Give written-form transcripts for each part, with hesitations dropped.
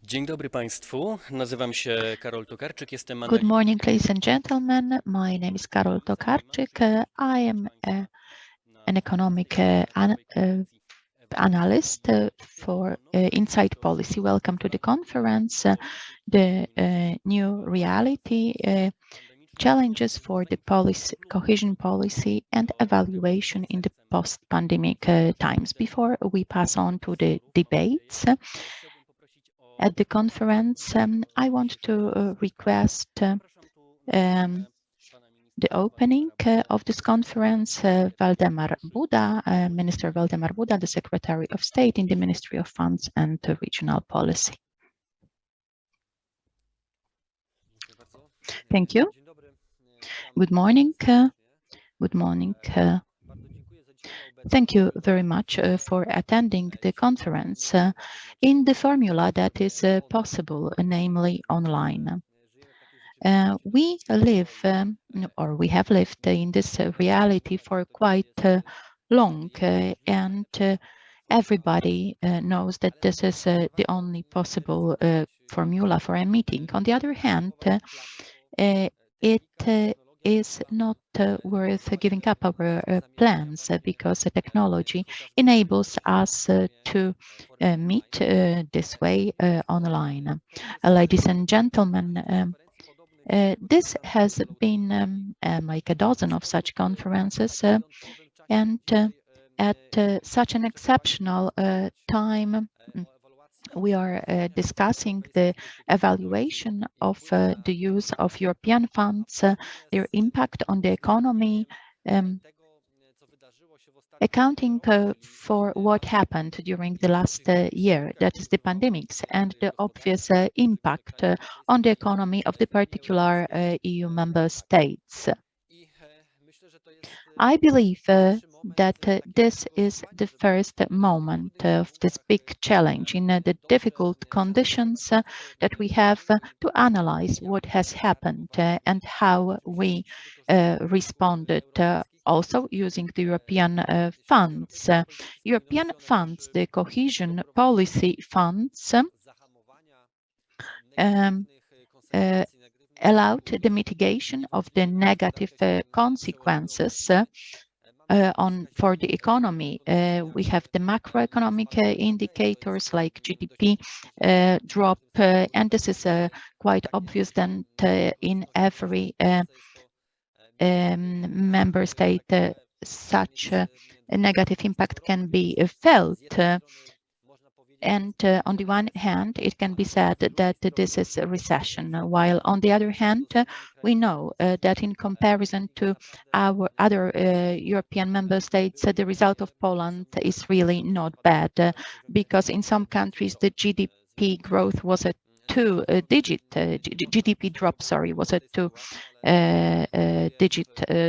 Dzień dobry Państwu, nazywam się Karol Tokarczyk, jestem Good morning, ladies and gentlemen. My name is Karol Tokarczyk. I am an economic analyst for Insight Policy. Welcome to the conference, the new reality, challenges for the cohesion policy and evaluation in the post-pandemic times. Before we pass on to the debates, at the conference, I want to request the opening of this conference, Waldemar Buda, Minister Waldemar Buda, the Secretary of State in the Ministry of Funds and Regional Policy. Thank you. Good morning. Good morning. Thank you very much for attending the conference in the formula that is possible, namely online. We live, or we have lived in this reality for quite long, and everybody knows that this is the only possible formula for a meeting. On the other hand, it is not worth giving up our plans because the technology enables us to meet this way online. Ladies and gentlemen, this has been like a dozen of such conferences, and at such an exceptional time, we are discussing the evaluation of the use of European funds, their impact on the economy, accounting for what happened during the last year, that is the pandemics, and the obvious impact on the economy of the particular EU member states. I believe that this is the first moment of this big challenge in the difficult conditions that we have to analyze what has happened and how we responded, also using the European funds. European funds, the cohesion policy funds, allowed the mitigation of the negative consequences for the economy. We have the macroeconomic indicators like GDP drop, and this is quite obvious that in every member state such a negative impact can be felt. And on the one hand, it can be said that this is a recession, while on the other hand, we know that in comparison to our other European member states, the result of Poland is really not bad, because in some countries the GDP growth was a GDP drop, sorry, was a two-digit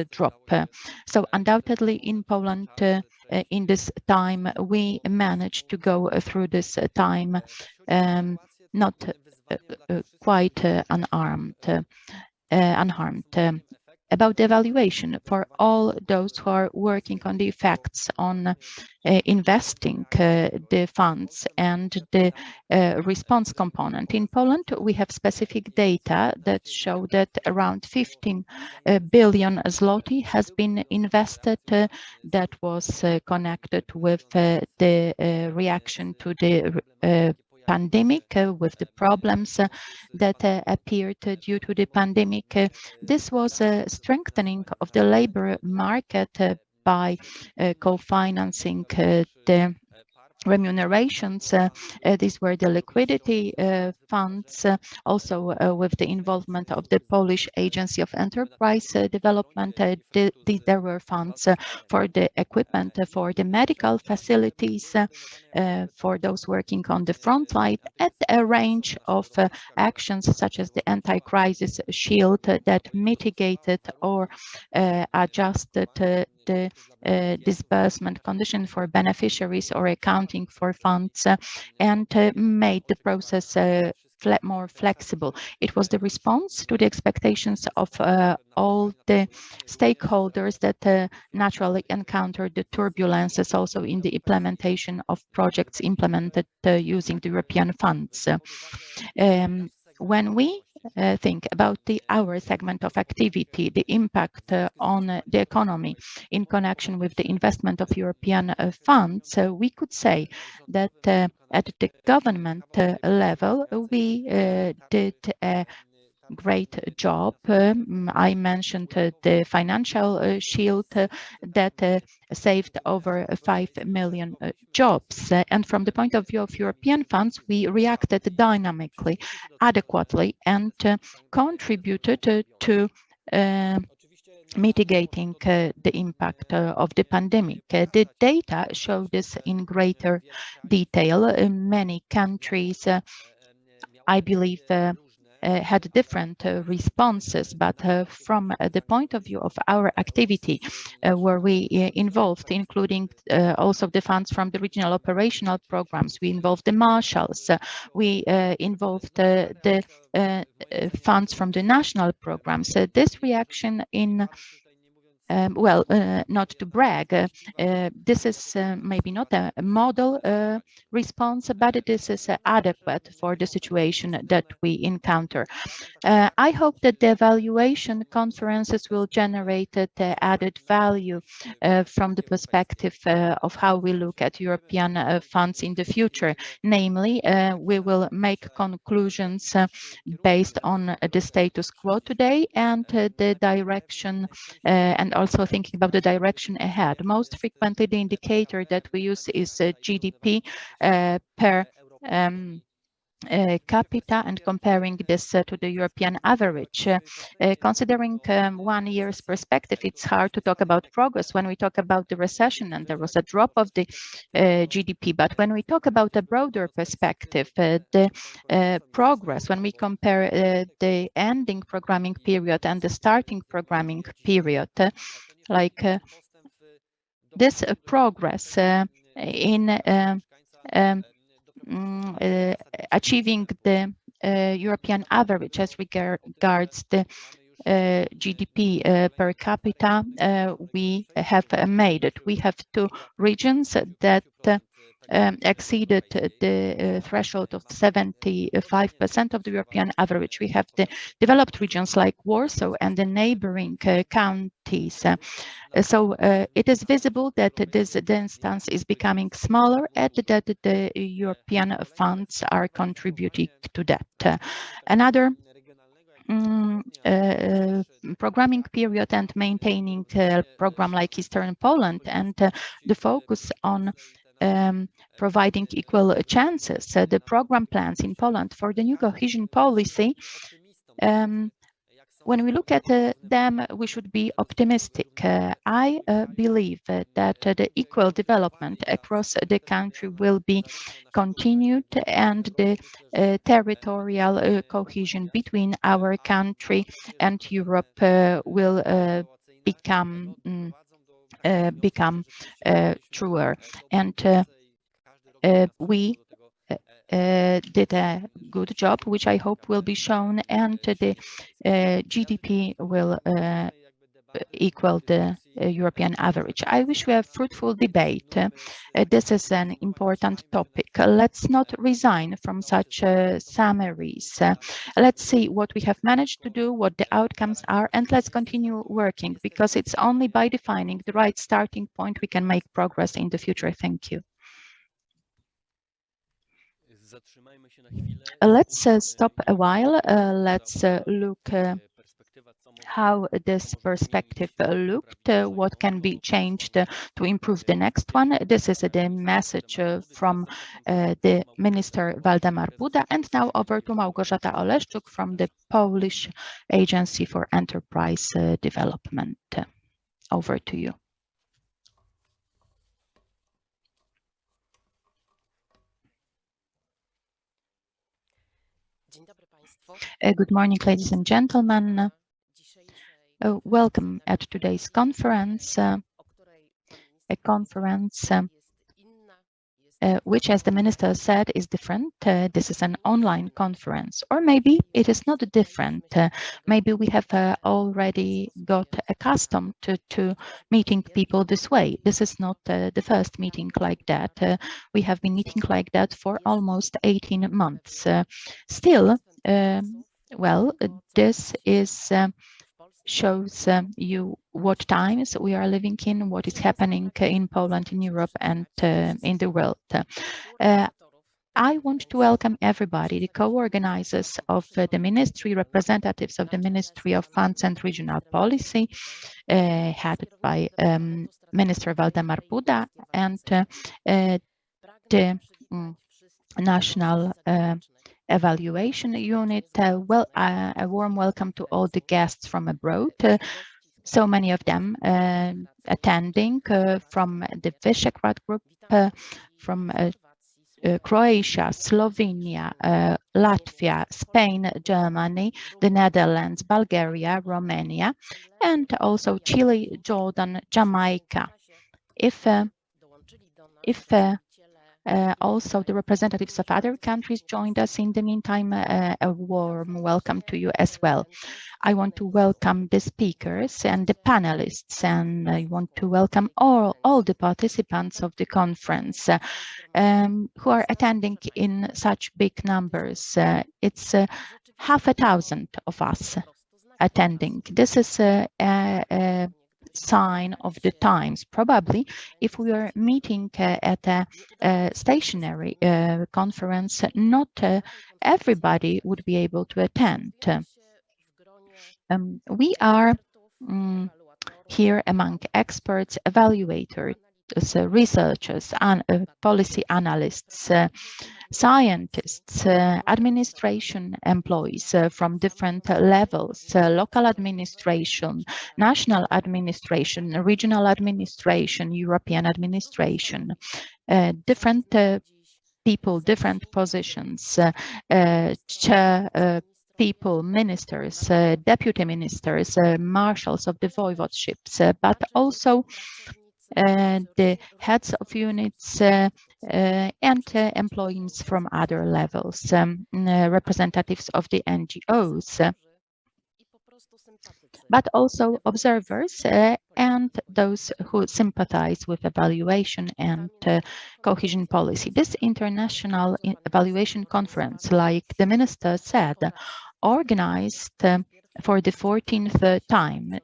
drop. So undoubtedly in Poland, in this time, we managed to go through this time not quite unharmed. About the evaluation for all those who are working on the effects on investing the funds and the response component. In Poland, we have specific data that show that around 15 billion zloty has been invested that was connected with the reaction to the pandemic, with the problems that appeared due to the pandemic. This was a strengthening of the labor market by co-financing the remunerations. These were the liquidity funds, also with the involvement of the Polish Agency of Enterprise Development. There were funds for the equipment, for the medical facilities, for those working on the front line, at a range of actions such as the anti-crisis shield that mitigated or adjusted the disbursement condition for beneficiaries or accounting for funds, and made the process more flexible. It was the response to the expectations of all the stakeholders that naturally encountered the turbulences also in the implementation of projects implemented using the European funds. When we think about our segment of activity, the impact on the economy in connection with the investment of European funds, we could say that at the government level, we did a great job. I mentioned the financial shield that saved over 5 million jobs. And from the point of view of European funds, we reacted dynamically, adequately, and contributed to mitigating the impact of the pandemic. The data show this in greater detail. Many countries, I believe, had different responses, but from the point of view of our activity, where we involved, including also the funds from the regional operational programs, we involved the marshals, we involved the funds from the national programs. This reaction in well, not to brag, this is maybe not a model response, but this is adequate for the situation that we encounter. I hope that the evaluation conferences will generate the added value from the perspective of how we look at European funds in the future. Namely, we will make conclusions based on the status quo today and the direction, and also thinking about the direction ahead. Most frequently, the indicator that we use is GDP per capita, and comparing this to the European average. Considering 1 year's perspective, it's hard to talk about progress when we talk about the recession and there was a drop of the GDP. But when we talk about a broader perspective, the progress, when we compare the ending programming period and the starting programming period, like this progress in achieving the European average as regards the GDP per capita, we have made it. We have 2 regions that exceeded the threshold of 75% of the European average. We have the developed regions like Warsaw and the neighboring counties. So it is visible that this distance is becoming smaller and that the European funds are contributing to that. Another programming period and maintaining a program like Eastern Poland and the focus on providing equal chances. The program plans in Poland for the new cohesion policy, when we look at them, we should be optimistic. I believe that the equal development across the country will be continued, and the territorial cohesion between our country and Europe will become truer. And we did a good job, which I hope will be shown, and the GDP will equal the European average. I wish we have fruitful debate. This is an important topic. Let's not resign from such summaries. Let's see what we have managed to do, what the outcomes are, and let's continue working, because it's only by defining the right starting point we can make progress in the future. Thank you. Let's stop a while. Let's look how this perspective looked, what can be changed to improve the next one. This is the message from the Minister Waldemar Buda. And now over to Małgorzata Oleszczuk from the Polish Agency for Enterprise Development. Over to you. Good morning, ladies and gentlemen. Welcome at today's conference, a conference which, as the minister said, is different. This is an online conference, or maybe it is not different. Maybe we have already got accustomed to meeting people this way. This is not the first meeting like that. We have been meeting like that for almost 18 months. Still, well, this is shows you what times we are living in, what is happening in Poland, in Europe, and in the world. I want to welcome everybody, the co-organizers of the ministry, representatives of the Ministry of Funds and Regional Policy, headed by Minister Waldemar Buda, and the National Evaluation Unit. Well, a warm welcome to all the guests from abroad. So many of them attending from the Visegrad Group, from Croatia, Slovenia, Latvia, Spain, Germany, the Netherlands, Bulgaria, Romania, and also Chile, Jordan, Jamaica. If also the representatives of other countries joined us in the meantime, a warm welcome to you as well. I want to welcome the speakers and the panelists, and I want to welcome all the participants of the conference who are attending in such big numbers. It's 500 of us attending. This is a sign of the times. Probably if we are meeting at a stationary conference, not everybody would be able to attend. We are here among experts, evaluators, researchers, and policy analysts, scientists, administration employees from different levels, local administration, national administration, regional administration, European administration, different people, different positions, people, ministers, deputy ministers, marshals of the voivodeships, but also the heads of units and employees from other levels, representatives of the NGOs, but also observers and those who sympathize with evaluation and cohesion policy. This international evaluation conference, like the minister said, organized for the 14th time.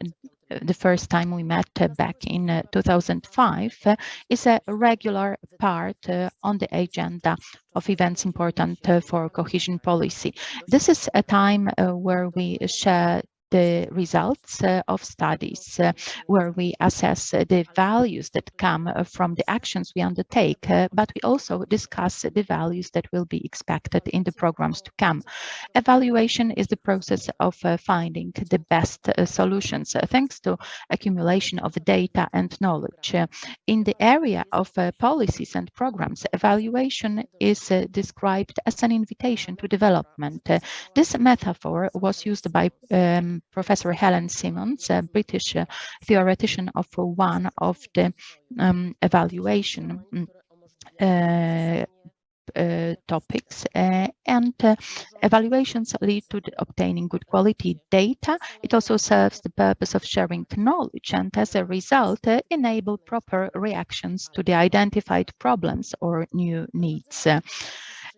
The first time we met back in 2005, is a regular part on the agenda of events important for cohesion policy. This is a time where we share the results of studies, where we assess the values that come from the actions we undertake, but we also discuss the values that will be expected in the programs to come. Evaluation is the process of finding the best solutions, thanks to accumulation of data and knowledge. In the area of policies and programs, evaluation is described as an invitation to development. This metaphor was used by Professor Helen Simmons, a British theoretician of one of the evaluation topics, and evaluations lead to obtaining good quality data. It also serves the purpose of sharing knowledge, and as a result enable proper reactions to the identified problems or new needs.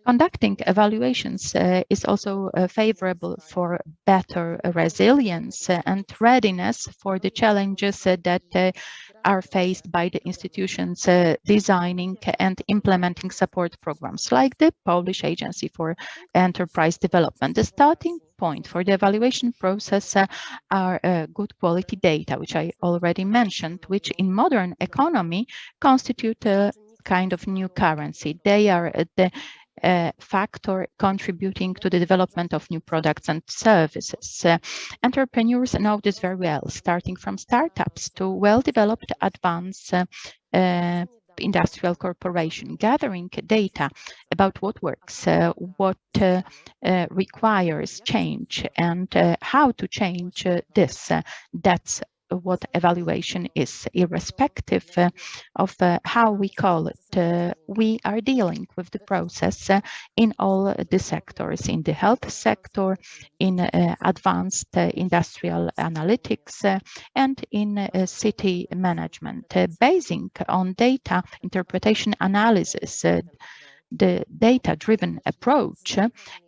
Conducting evaluations is also favorable for better resilience and readiness for the challenges that are faced by the institutions designing and implementing support programs, like the Polish Agency for Enterprise Development. The starting point for the evaluation process are good quality data, which I already mentioned, which in modern economy constitute a kind of new currency. They are the factor contributing to the development of new products and services. Entrepreneurs know this very well, starting from startups to well-developed advanced industrial corporation, gathering data about what works, what requires change, and how to change this. That's what evaluation is. Irrespective of how we call it, we are dealing with the process in all the sectors, in the health sector, in advanced industrial analytics, and in city management. Basing on data interpretation analysis, the data-driven approach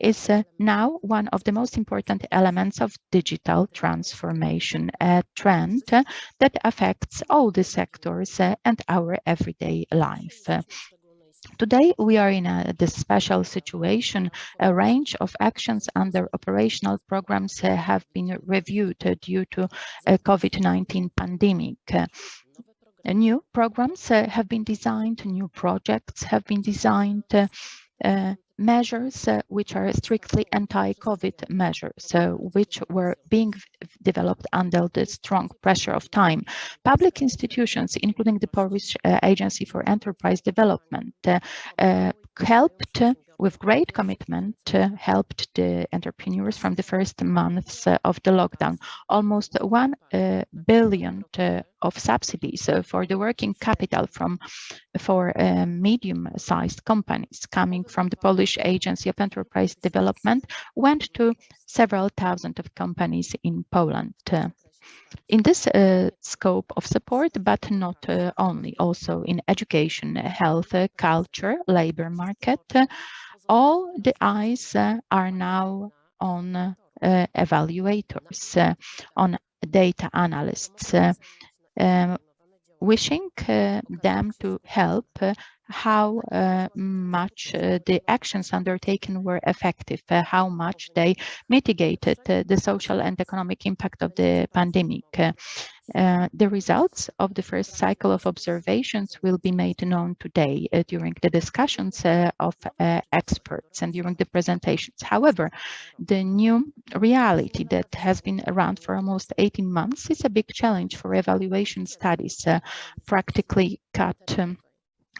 is now one of the most important elements of digital transformation, a trend that affects all the sectors and our everyday life. Today, we are in this special situation. A range of actions under operational programs have been reviewed due to COVID-19 pandemic. New programs have been designed, new projects have been designed, measures which are strictly anti-COVID measures, which were being developed under the strong pressure of time. Public institutions, including the Polish Agency for Enterprise Development, helped with great commitment, helped the entrepreneurs from the first months of the lockdown. Almost 1 billion of subsidies for the working capital for medium-sized companies coming from the Polish Agency of Enterprise Development went to several thousand of companies in Poland. In this scope of support, but not only, also in education, health, culture, labor market, all the eyes are now on evaluators, on data analysts, wishing them to help how much the actions undertaken were effective, how much they mitigated the social and economic impact of the pandemic. The results of the first cycle of observations will be made known today during the discussions of experts and during the presentations. However, the new reality that has been around for almost 18 months is a big challenge for evaluation studies, practically cut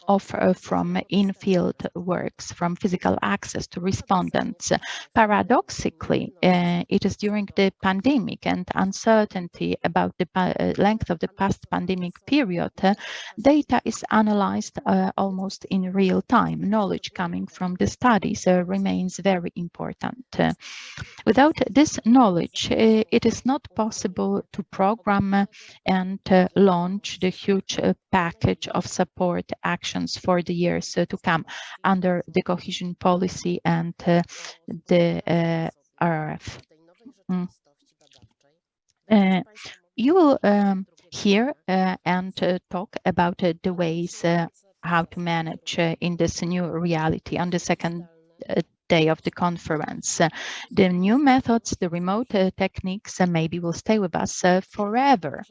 off from in-field works, from physical access to respondents. Paradoxically, it is during the pandemic and uncertainty about the length of the past pandemic period, data is analyzed almost in real time. Knowledge coming from the studies remains very important. Without this knowledge, it is not possible to program and launch the huge package of support actions for the years to come under the cohesion policy and the RRF. You will hear and talk about the ways how to manage in this new reality on the second day of the conference. The new methods, the remote techniques maybe will stay with us forever.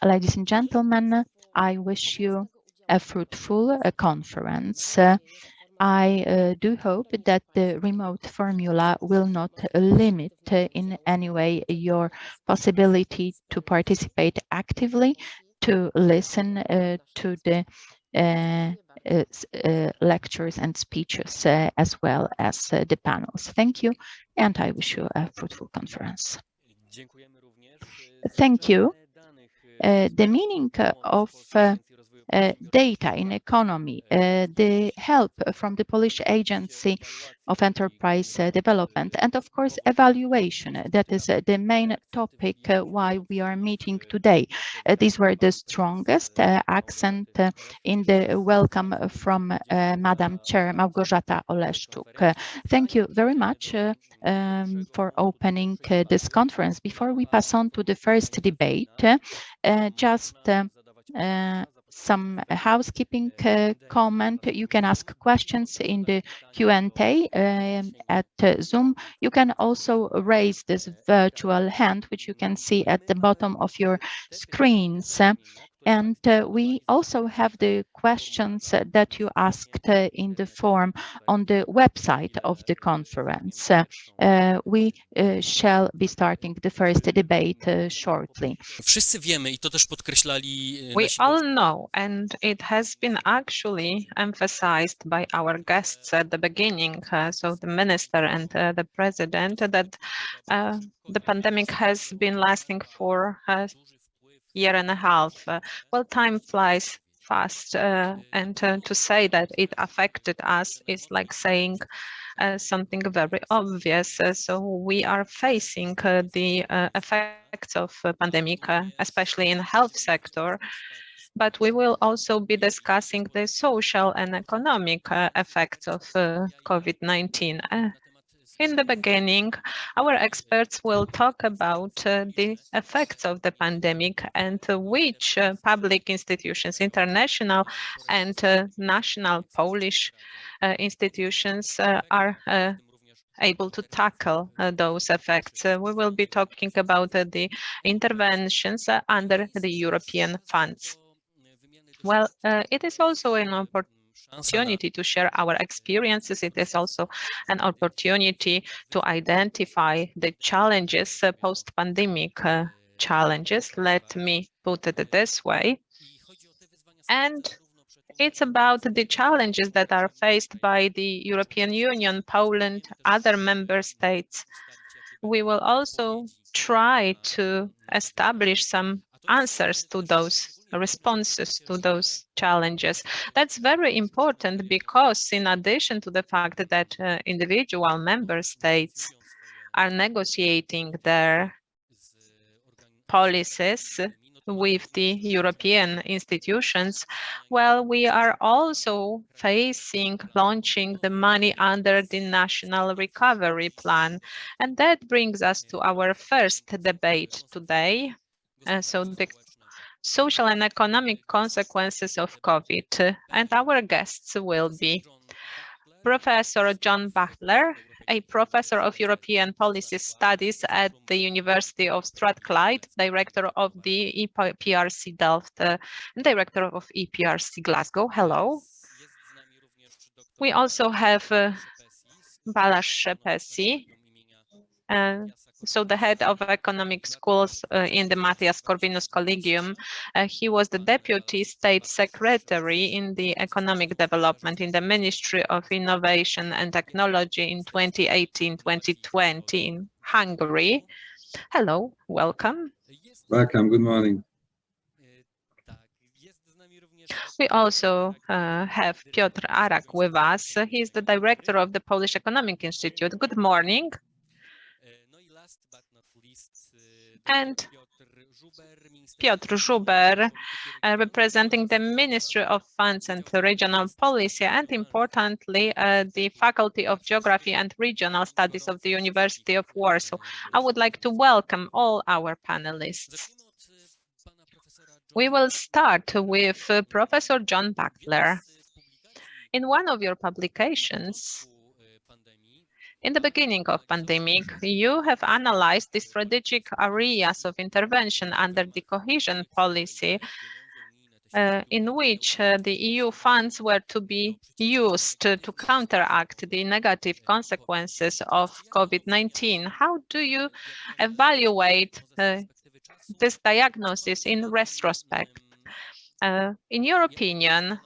Ladies and gentlemen, I wish you a fruitful conference. I do hope that the remote formula will not limit in any way your possibility to participate actively, to listen to the lectures and speeches as well as the panels. Thank you, and I wish you a fruitful conference. Thank you. The meaning of data in economy, the help from the Polish Agency of Enterprise Development, and of course evaluation. That is the main topic why we are meeting today. These were the strongest accent in the welcome from Madam Chair Małgorzata Oleszczuk. Thank you very much for opening this conference. Before we pass on to the first debate, just some housekeeping comment. You can ask questions in the Q&A at Zoom. You can also raise this virtual hand, which you can see at the bottom of your screens. And we also have the questions that you asked in the form on the website of the conference. We shall be starting the first debate shortly. We all know, and it has been actually emphasized by our guests at the beginning, so the minister and the president, that the pandemic has been lasting for year and a half. Well, time flies fast, and to say that it affected us is like saying something very obvious. So we are facing the effects of pandemic, especially in health sector, but we will also be discussing the social and economic effects of COVID-19. In the beginning, our experts will talk about the effects of the pandemic and which public institutions, international and national Polish institutions are able to tackle those effects. We will be talking about the interventions under the European funds. Well, it is also an opportunity to share our experiences. It is also an opportunity to identify the challenges, post-pandemic challenges. Let me put it this way. And it's about the challenges that are faced by the European Union, Poland, other member states. We will also try to establish some answers to those responses to those challenges. That's very important because in addition to the fact that individual member states are negotiating their policies with the European institutions, well, we are also launching the money under the National Recovery Plan. And that brings us to our first debate today. So the social and economic consequences of COVID. And our guests will be Professor John Bachtler, a professor of European Policy Studies at the University of Strathclyde, director of the EPRC Delft, and director of EPRC Glasgow. Hello. We also have Balazs Szepesi, so the head of economic schools in the Mathias Corvinus Collegium. He was the deputy state secretary in the economic development in the Ministry of Innovation and Technology in 2018-2020 in Hungary. Hello, welcome. Welcome, good morning. We also have Piotr Arak with us. He's the director of the Polish Economic Institute. Good morning. And Piotr Żuber, representing the Ministry of Funds and Regional Policy, and importantly, the Faculty of Geography and Regional Studies of the University of Warsaw. I would like to welcome all our panelists. We will start with Professor John Bachtler. In one of your publications, in the beginning of pandemic, you have analyzed the strategic areas of intervention under the cohesion policy in which the EU funds were to be used to counteract the negative consequences of COVID-19. How do you evaluate this diagnosis in retrospect? In your opinion,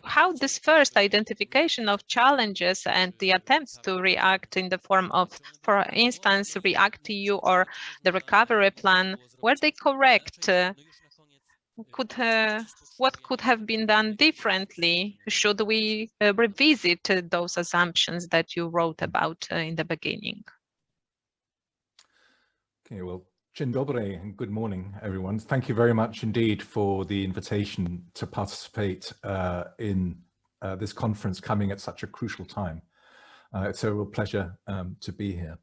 how this first identification of challenges and the attempts to react in the form of, for instance, REACT-EU or the recovery plan, were they correct? What could have been done differently? Should we revisit those assumptions that you wrote about in the beginning? Okay, well, dzień dobry and good morning, everyone. Thank you very much indeed for the invitation to participate in this conference coming at such a crucial time. It's a real pleasure to be here.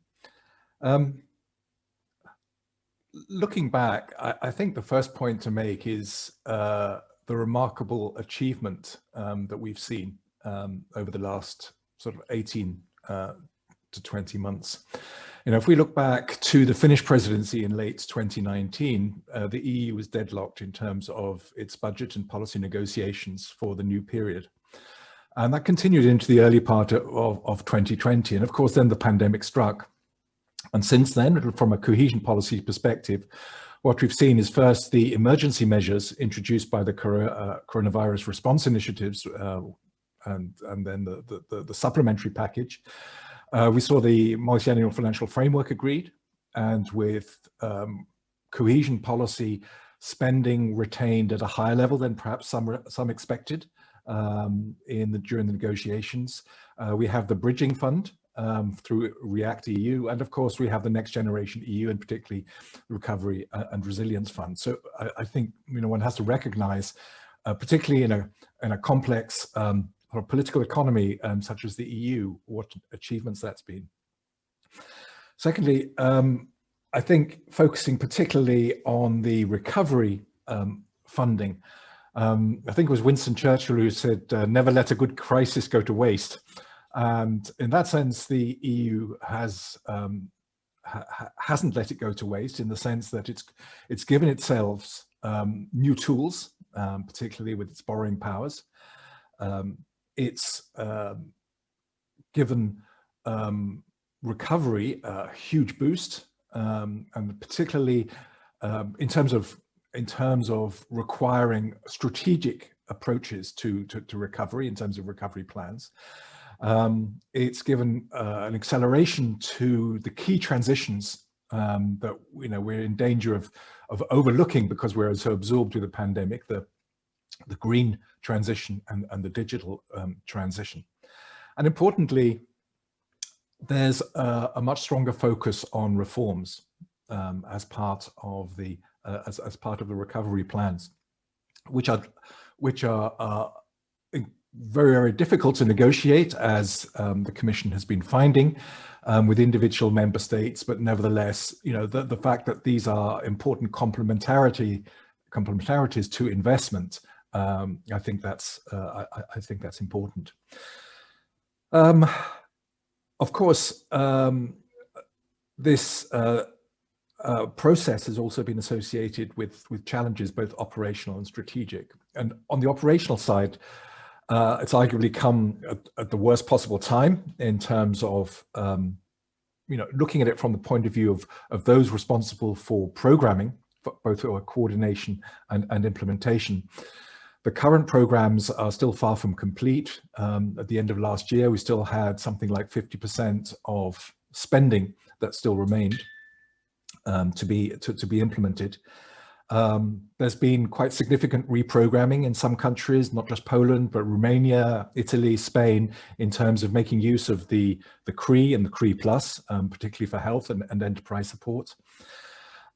Looking back, I think the first point to make is the remarkable achievement that we've seen over the last sort of 18 to 20 months. You know, if we look back to the Finnish presidency in late 2019, the EU was deadlocked in terms of its budget and policy negotiations for the new period. And that continued into the early part of 2020. And of course, then the pandemic struck. And since then, from a cohesion policy perspective, what we've seen is first the emergency measures introduced by the coronavirus response initiatives, and then the supplementary package. We saw the multi-annual financial framework agreed, and with cohesion policy spending retained at a higher level than perhaps some expected during the negotiations. We have the bridging fund through REACT EU, and of course we have the Next Generation EU, and particularly the Recovery and Resilience Fund. So I think one has to recognise, particularly in a complex political economy such as the EU, what achievements that's been. Secondly, I think focusing particularly on the recovery funding. I think it was Winston Churchill who said, never let a good crisis go to waste. And in that sense, the EU hasn't let it go to waste, in the sense that it's given itself new tools, particularly with its borrowing powers. It's given recovery a huge boost, and particularly in terms of requiring strategic approaches to recovery, in terms of recovery plans. It's given an acceleration to the key transitions that we're in danger of overlooking because we're so absorbed with the pandemic, the green transition and the digital transition. And importantly, there's a much stronger focus on reforms as part of the recovery plans, which are very, very difficult to negotiate, as the Commission has been finding with individual member states. But nevertheless, the fact that these are important complementarities to investment, I think that's important. Of course, this process has also been associated with challenges, both operational and strategic. And on the operational side, it's arguably come at the worst possible time in terms of looking at it from the point of view of those responsible for programming, both coordination and implementation. The current programs are still far from complete. At the end of last year, we still had something like 50% of spending that still remained to be implemented. There's been quite significant reprogramming in some countries, not just Poland, but Romania, Italy, Spain, in terms of making use of the CRE and the CRE Plus, particularly for health and enterprise support.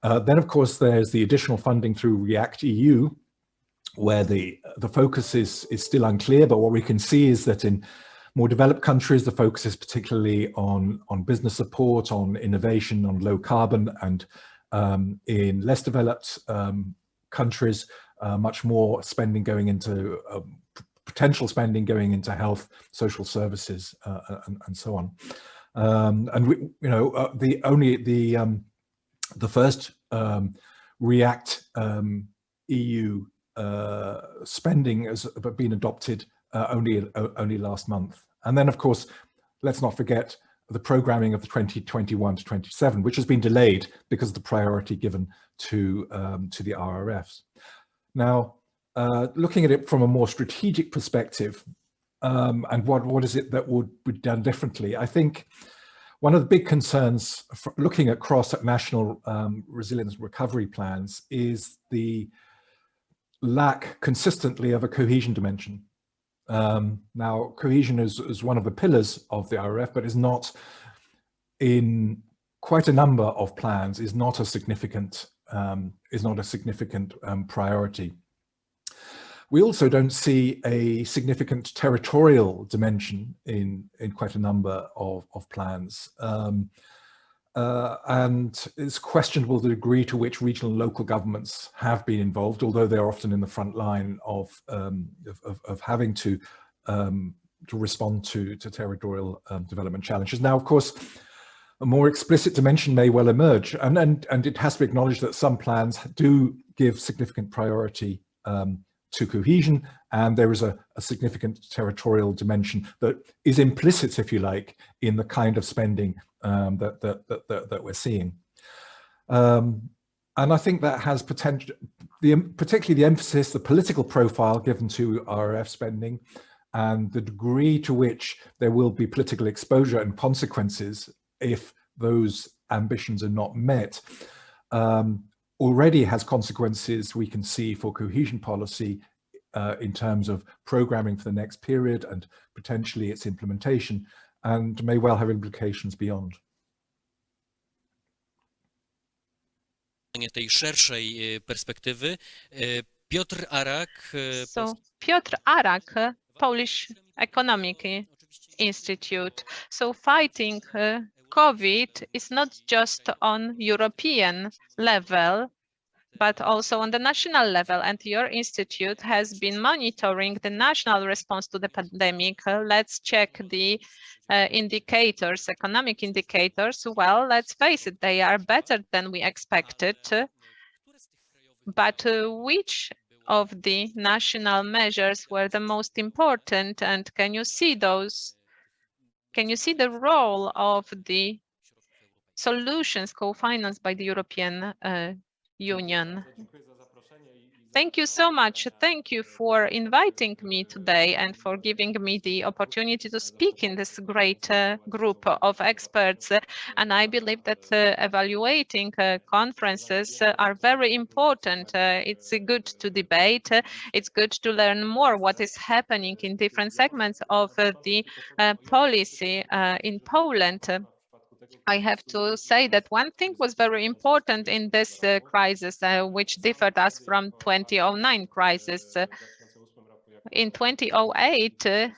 Then, of course, there's the additional funding through REACT EU, where the focus is still unclear, but what we can see is that in more developed countries, the focus is particularly on business support, on innovation, on low carbon, and in less developed countries, much more spending going into potential spending going into health, social services, and so on. And the first REACT EU spending has been adopted only last month. And then, of course, let's not forget the programming of the 2021 to 27, which has been delayed because of the priority given to the RRFs. Now, looking at it from a more strategic perspective, and what is it that would be done differently? I think one of the big concerns looking across at national resilience and recovery plans is the lack consistently of a cohesion dimension. Now, cohesion is one of the pillars of the RRF, but is not, in quite a number of plans, is not a significant priority. We also don't see a significant territorial dimension in quite a number of plans. And it's questionable the degree to which regional and local governments have been involved, although they're often in the front line of having to respond to territorial development challenges. Now, of course, a more explicit dimension may well emerge, and it has to be acknowledged that some plans do give significant priority to cohesion, and there is a significant territorial dimension that is implicit, if you like, in the kind of spending that we're seeing. And I think that has potential, particularly the emphasis, the political profile given to RRF spending, and the degree to which there will be political exposure and consequences if those ambitions are not met, already has consequences we can see for cohesion policy in terms of programming for the next period and potentially its implementation, and may well have implications beyond. Tej szerszej perspektywy, Piotr Arak. So Piotr Arak, Polish Economic Institute. So fighting COVID is not just on European level, but also on the national level. And your institute has been monitoring the national response to the pandemic. Let's check the indicators, economic indicators. Well, let's face it, they are better than we expected. But which of the national measures were the most important? And can you see those? Can you see the role of the solutions co-financed by the European Union? Thank you so much. Thank you for inviting me today and for giving me the opportunity to speak in this great group of experts. And I believe that evaluating conferences are very important. It's good to debate. It's good to learn more what is happening in different segments of the policy in Poland. I have to say that one thing was very important in this crisis, which differed us from 2009 crisis. In 2008,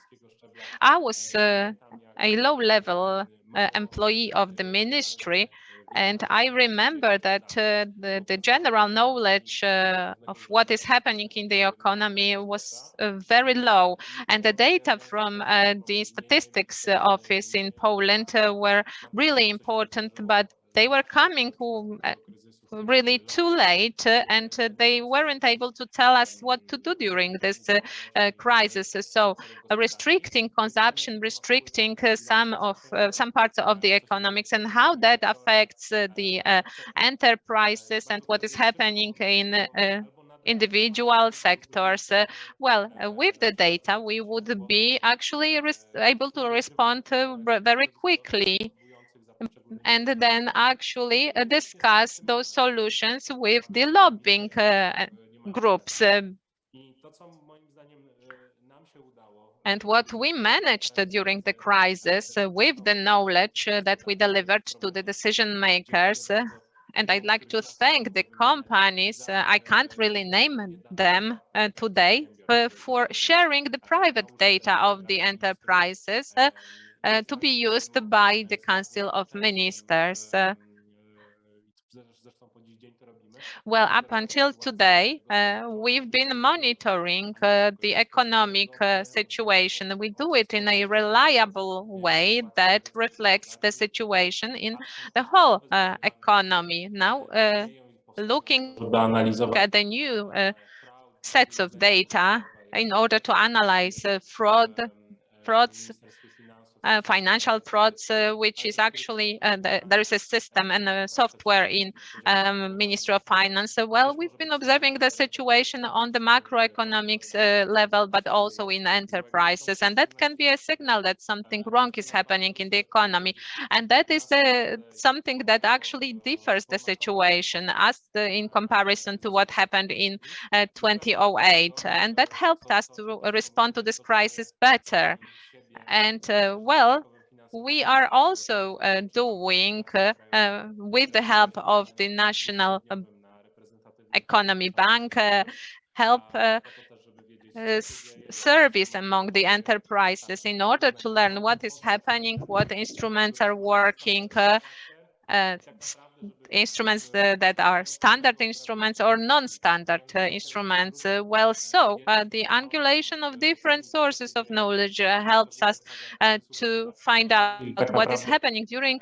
I was a low-level employee of the ministry, and I remember that the general knowledge of what is happening in the economy was very low. And the data from the statistics office in Poland were really important, but they were coming really too late, and they weren't able to tell us what to do during this crisis. So restricting consumption, restricting some parts of the economics, and how that affects the enterprises and what is happening in individual sectors. Well, with the data, we would be actually able to respond very quickly, and then actually discuss those solutions with the lobbying groups. And what we managed during the crisis with the knowledge that we delivered to the decision makers, and I'd like to thank the companies, I can't really name them today, for sharing the private data of the enterprises to be used by the Council of Ministers. Well, up until today, we've been monitoring the economic situation. We do it in a reliable way that reflects the situation in the whole economy. Now, looking at the new sets of data in order to analyze frauds, financial frauds, which is actually, there is a system and a software in Ministry of Finance. Well, we've been observing the situation on the macroeconomics level, but also in enterprises. And that can be a signal that something wrong is happening in the economy. And that is something that actually differs the situation as in comparison to what happened in 2008. And that helped us to respond to this crisis better. And well, we are also doing, with the help of the National Economy Bank, help service among the enterprises in order to learn what is happening, what instruments are working, instruments that are standard instruments or non-standard instruments. Well, so the angulation of different sources of knowledge helps us to find out what is happening during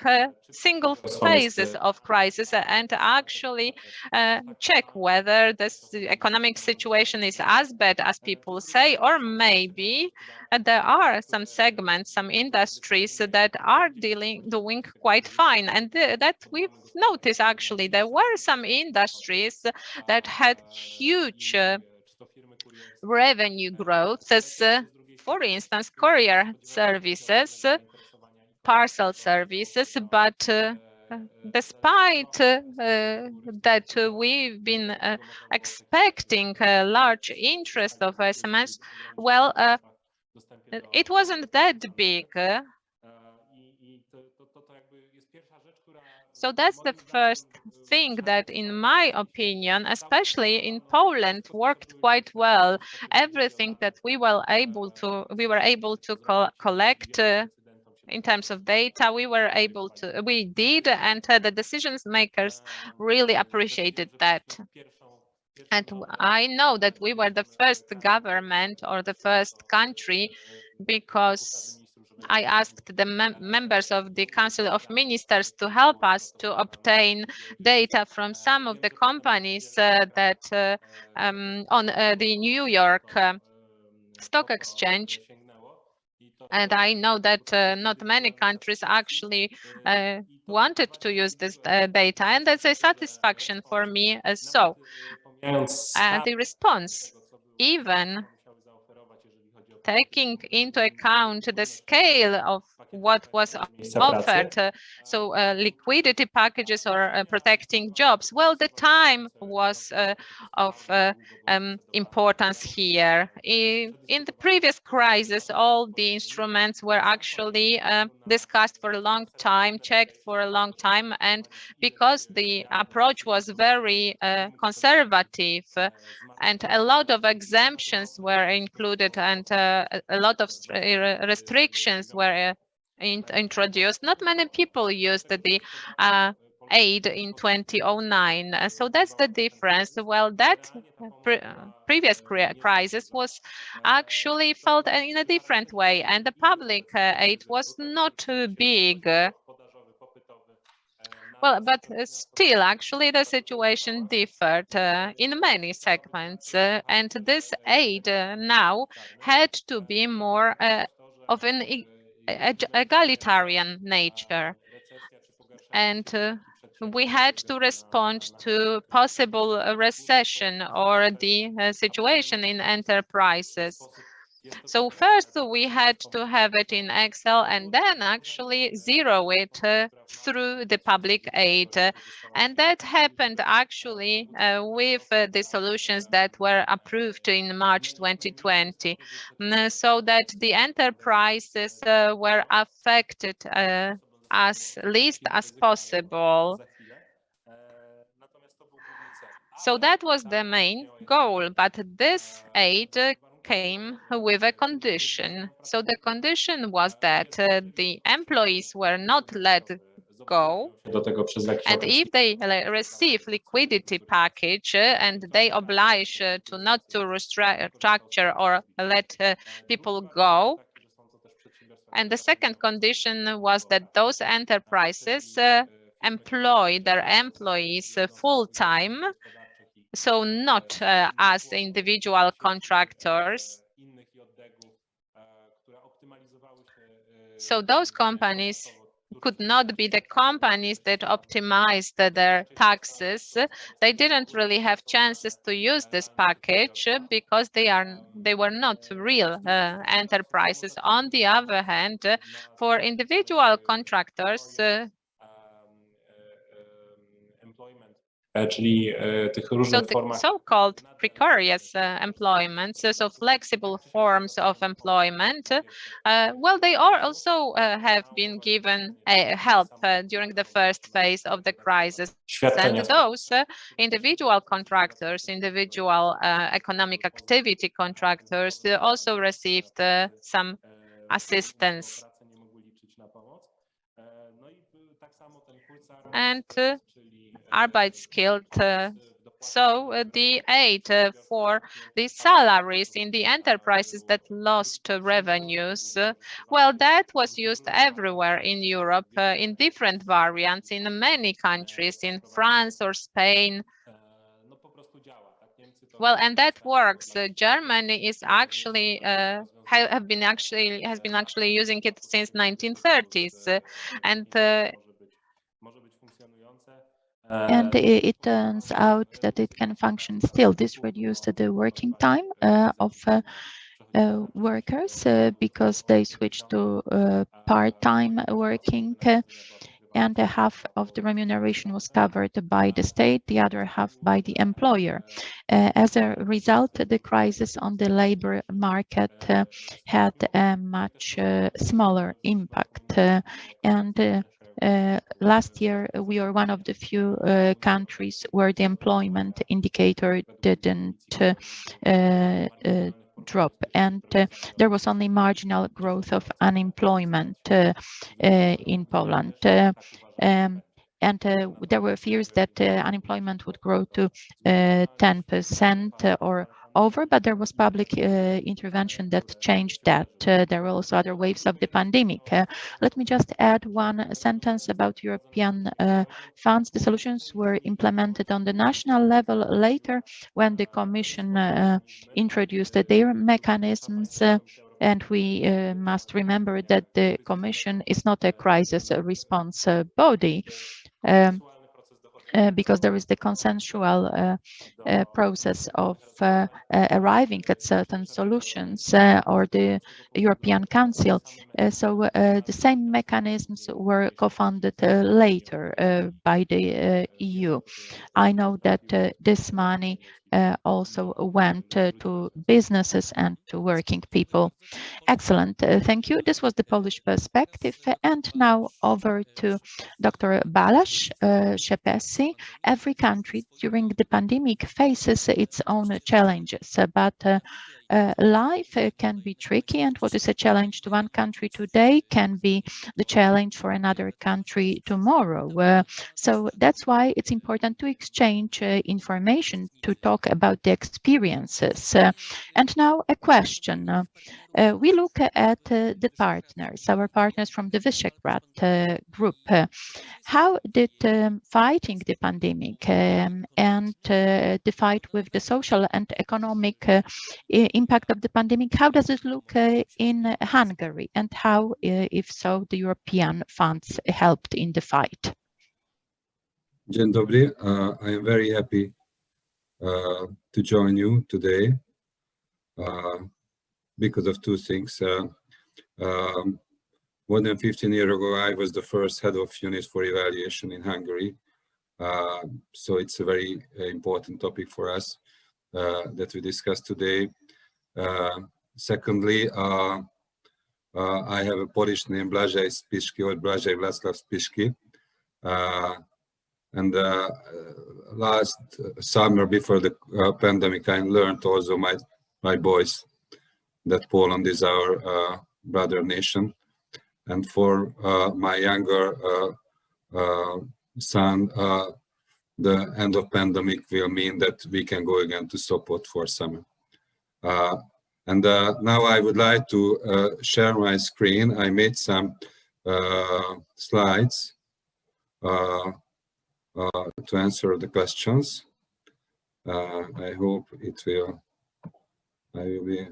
single phases of crisis and actually check whether this economic situation is as bad as people say, or maybe there are some segments, some industries that are doing quite fine. And that we've noticed, actually, there were some industries that had huge revenue growth, as for instance, courier services, parcel services, but despite that we've been expecting a large interest of SMS, well, it wasn't that big. So that's the first thing that, in my opinion, especially in Poland, worked quite well. Everything that we were able to collect in terms of data, we did, and the decision makers really appreciated that. And I know that we were the first government or the first country, because I asked the members of the Council of Ministers to help us to obtain data from some of the companies that on the New York Stock Exchange. And I know that not many countries actually wanted to use this data, and that's a satisfaction for me. The response, even taking into account the scale of what was offered, liquidity packages or protecting jobs, well, the time was of importance here. In the previous crisis, all the instruments were actually discussed for a long time, checked for a long time, and because the approach was very conservative, and a lot of exemptions were included, and a lot of restrictions were introduced, not many people used the aid in 2009. So that's the difference. Well, that previous crisis was actually felt in a different way, and the public aid was not too big. Well, but still, actually, the situation differed in many segments, and this aid now had to be more of an egalitarian nature. And we had to respond to possible recession or the situation in enterprises. So first we had to have it in Excel, and then actually zero it through the public aid. And that happened actually with the solutions that were approved in March 2020, so that the enterprises were affected as least as possible. So that was the main goal, but this aid came with a condition. So the condition was that the employees were not let go, and if they receive liquidity package and they oblige to not to restructure or let people go. And the second condition was that those enterprises employ their employees full-time, so not as individual contractors. So those companies could not be the companies that optimized their taxes. They didn't really have chances to use this package because they were not real enterprises. On the other hand, for individual contractors, so the so-called precarious employment, so flexible forms of employment, well, they also have been given help during the first phase of the crisis. And those individual contractors, individual economic activity contractors also received some assistance. And Arbeitsgeld, so the aid for the salaries in the enterprises that lost revenues, well, that was used everywhere in Europe in different variants in many countries, in France or Spain. Well, and that works. Germany is actually has been actually using it since 1930s, and it turns out that it can function still. This reduced the working time of workers because they switched to part-time working, and half of the remuneration was covered by the state, the other half by the employer. As a result, the crisis on the labor market had a much smaller impact. Last year, we are one of the few countries where the employment indicator didn't drop, and there was only marginal growth of unemployment in Poland. There were fears that unemployment would grow to 10% or over, but there was public intervention that changed that. There were also other waves of the pandemic. Let me just add one sentence about European funds. The solutions were implemented on the national level later when the Commission introduced their mechanisms. And we must remember that the Commission is not a crisis response body. Because there is the consensual process of arriving at certain solutions, or the European Council. So the same mechanisms were co-funded later by the EU. I know that this money also went to businesses and to working people. Excellent, thank you. This was the Polish perspective. And now over to Dr. Balazs, Szepesi. Every country during the pandemic faces its own challenges, but life can be tricky, and what is a challenge to one country today can be the challenge for another country tomorrow. So that's why it's important to exchange information, to talk about the experiences. And now a question. We look at the partners, our partners from the Visegrad group. How did fighting the pandemic and the fight with the social and economic impact of the pandemic, how does it look in Hungary, and how, if so, the European funds helped in the fight? Dzień dobry. I am very happy to join you today because of two things. More than 15 years ago, I was the first head of unit for evaluation in Hungary. So it's a very important topic for us that we discuss today. Secondly, I have a Polish name, Blażej Spiszki, or Blażej Władysław Spiszki. And last summer, before the pandemic, I learned also my boys that Poland is our brother nation. And for my younger son, the end of pandemic will mean that we can go again to Sopot for summer. And now I would like to share my screen. I made some slides to answer the questions. I hope I will be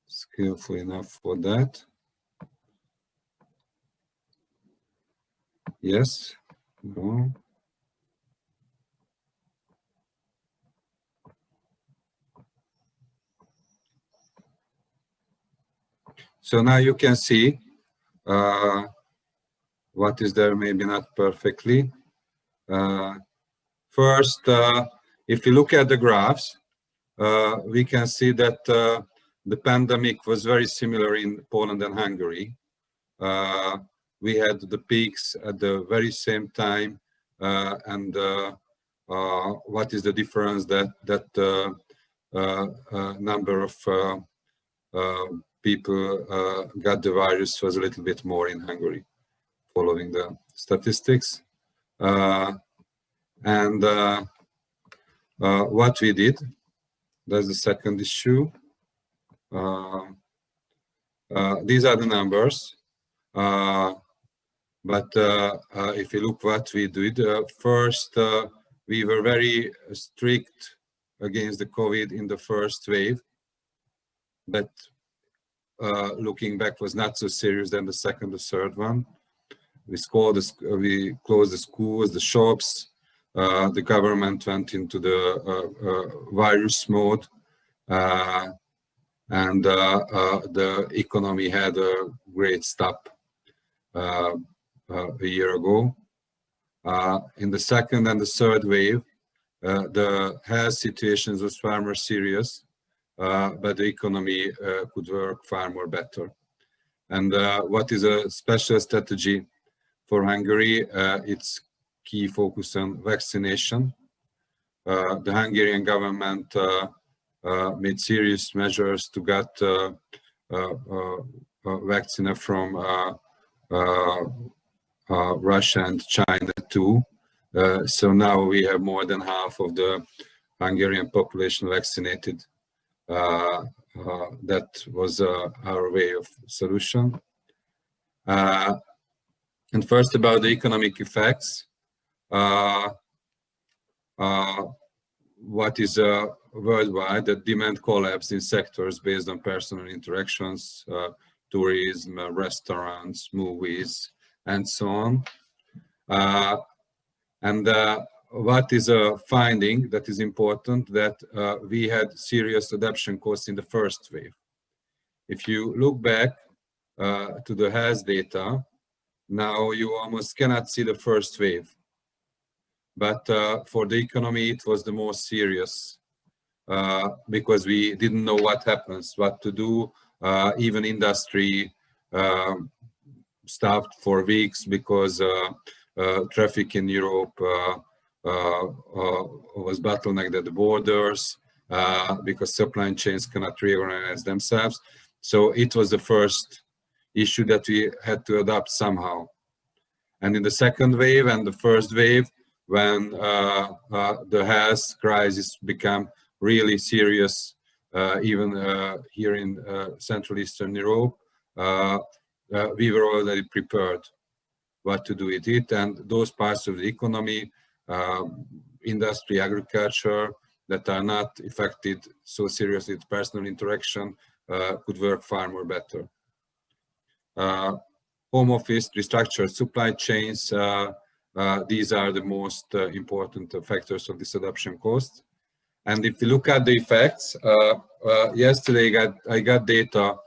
skillful enough for that. Yes. No. So now you can see what is there, maybe not perfectly. First, if you look at the graphs, we can see that the pandemic was very similar in Poland and Hungary. We had the peaks at the very same time, and what is the difference that number of people got the virus was a little bit more in Hungary, following the statistics. And what we did, that's the second issue. These are the numbers. But if you look what we did, first, we were very strict against the COVID in the first wave. But looking back was not so serious than the second or third one. We closed the schools, the shops. The government went into the virus mode. And the economy had a great stop. a year ago. In the second and the third wave, the health situations was far more serious, but the economy could work far more better. And what is a special strategy for Hungary? It's key focus on vaccination. The Hungarian government made serious measures to get vaccine from Russia and China too. So now we have more than half of the Hungarian population vaccinated. That was our way of solution. And first about the economic effects. What is worldwide, the demand collapsed in sectors based on personal interactions, tourism, restaurants, movies, and so on. What is a finding that is important, that we had serious adaptation costs in the first wave. If you look back to the health data, now you almost cannot see the first wave. But for the economy, it was the most serious because we didn't know what happens, what to do. Even industry stopped for weeks because traffic in Europe was bottlenecked at the borders because supply chains cannot reorganize themselves. So it was the first issue that we had to adapt somehow. And in the second wave and the first wave, when the health crisis became really serious, even here in Central Eastern Europe, we were already prepared what to do with it. And those parts of the economy, industry, agriculture, that are not affected so seriously with personal interaction, could work far more better. Home office, restructured supply chains, these are the most important factors of this adoption cost. And if you look at the effects, yesterday I got data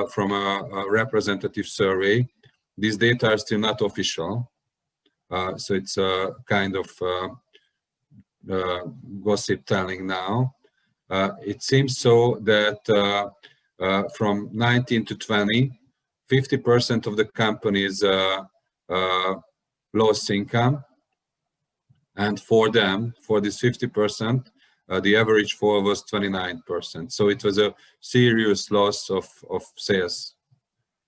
from a representative survey. These data are still not official, so it's a kind of gossip telling now. It seems so that from 19 to 20, 50% of the companies lost income, and for them, for this 50%, the average fall was 29%. So it was a serious loss of sales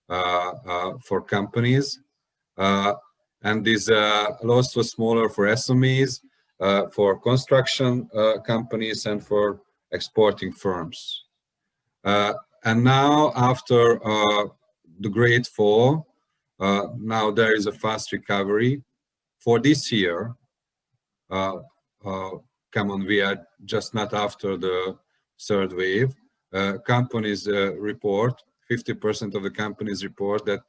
for companies, and this loss was smaller for SMEs, for construction companies, and for exporting firms. And now, after the great fall, now there is a fast recovery. For this year, come on, we are just not after the third wave. Companies report, 50% of the companies report that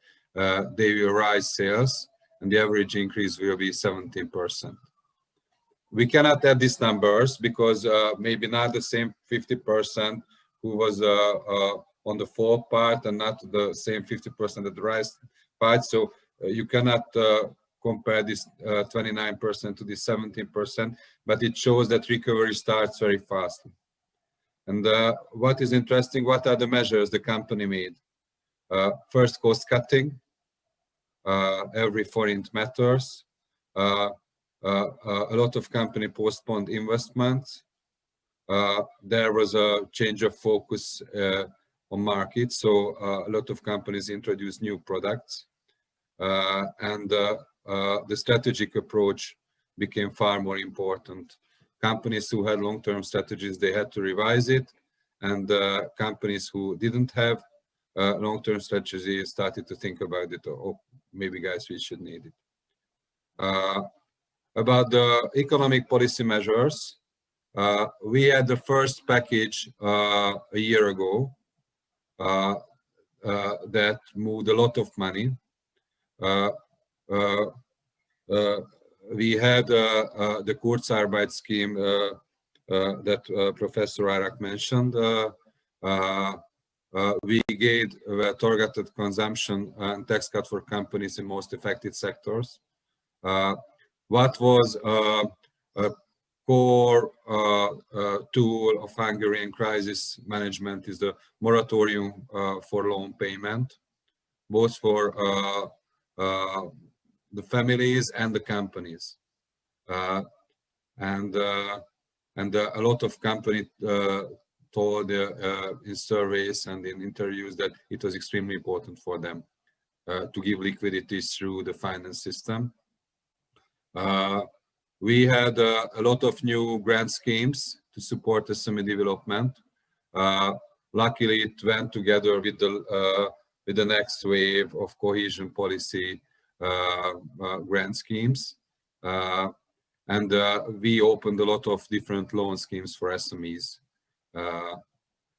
they will rise sales, and the average increase will be 17%. We cannot add these numbers because maybe not the same 50% who was on the fall part and not the same 50% at the rise part. So you cannot compare this 29% to the 17%, but it shows that recovery starts very fast. And what is interesting, what are the measures the company made? First, cost cutting. Every forint matters. A lot of company postponed investments. There was a change of focus on market, so a lot of companies introduced new products, and the strategic approach became far more important. Companies who had long-term strategies, they had to revise it, and companies who didn't have long-term strategies started to think about it. Oh, maybe guys, we should need it. About the economic policy measures, we had the first package a year ago that moved a lot of money. We had the Kurzarbeit scheme that Professor Arak mentioned. we gave targeted consumption and tax cut for companies in most affected sectors. What was a core tool of Hungarian crisis management is the moratorium for loan payment, both for the families and the companies. And a lot of companies told in surveys and in interviews that it was extremely important for them to give liquidity through the finance system. We had a lot of new grant schemes to support SME development. Luckily, it went together with the next wave of cohesion policy grant schemes. And we opened a lot of different loan schemes for SMEs.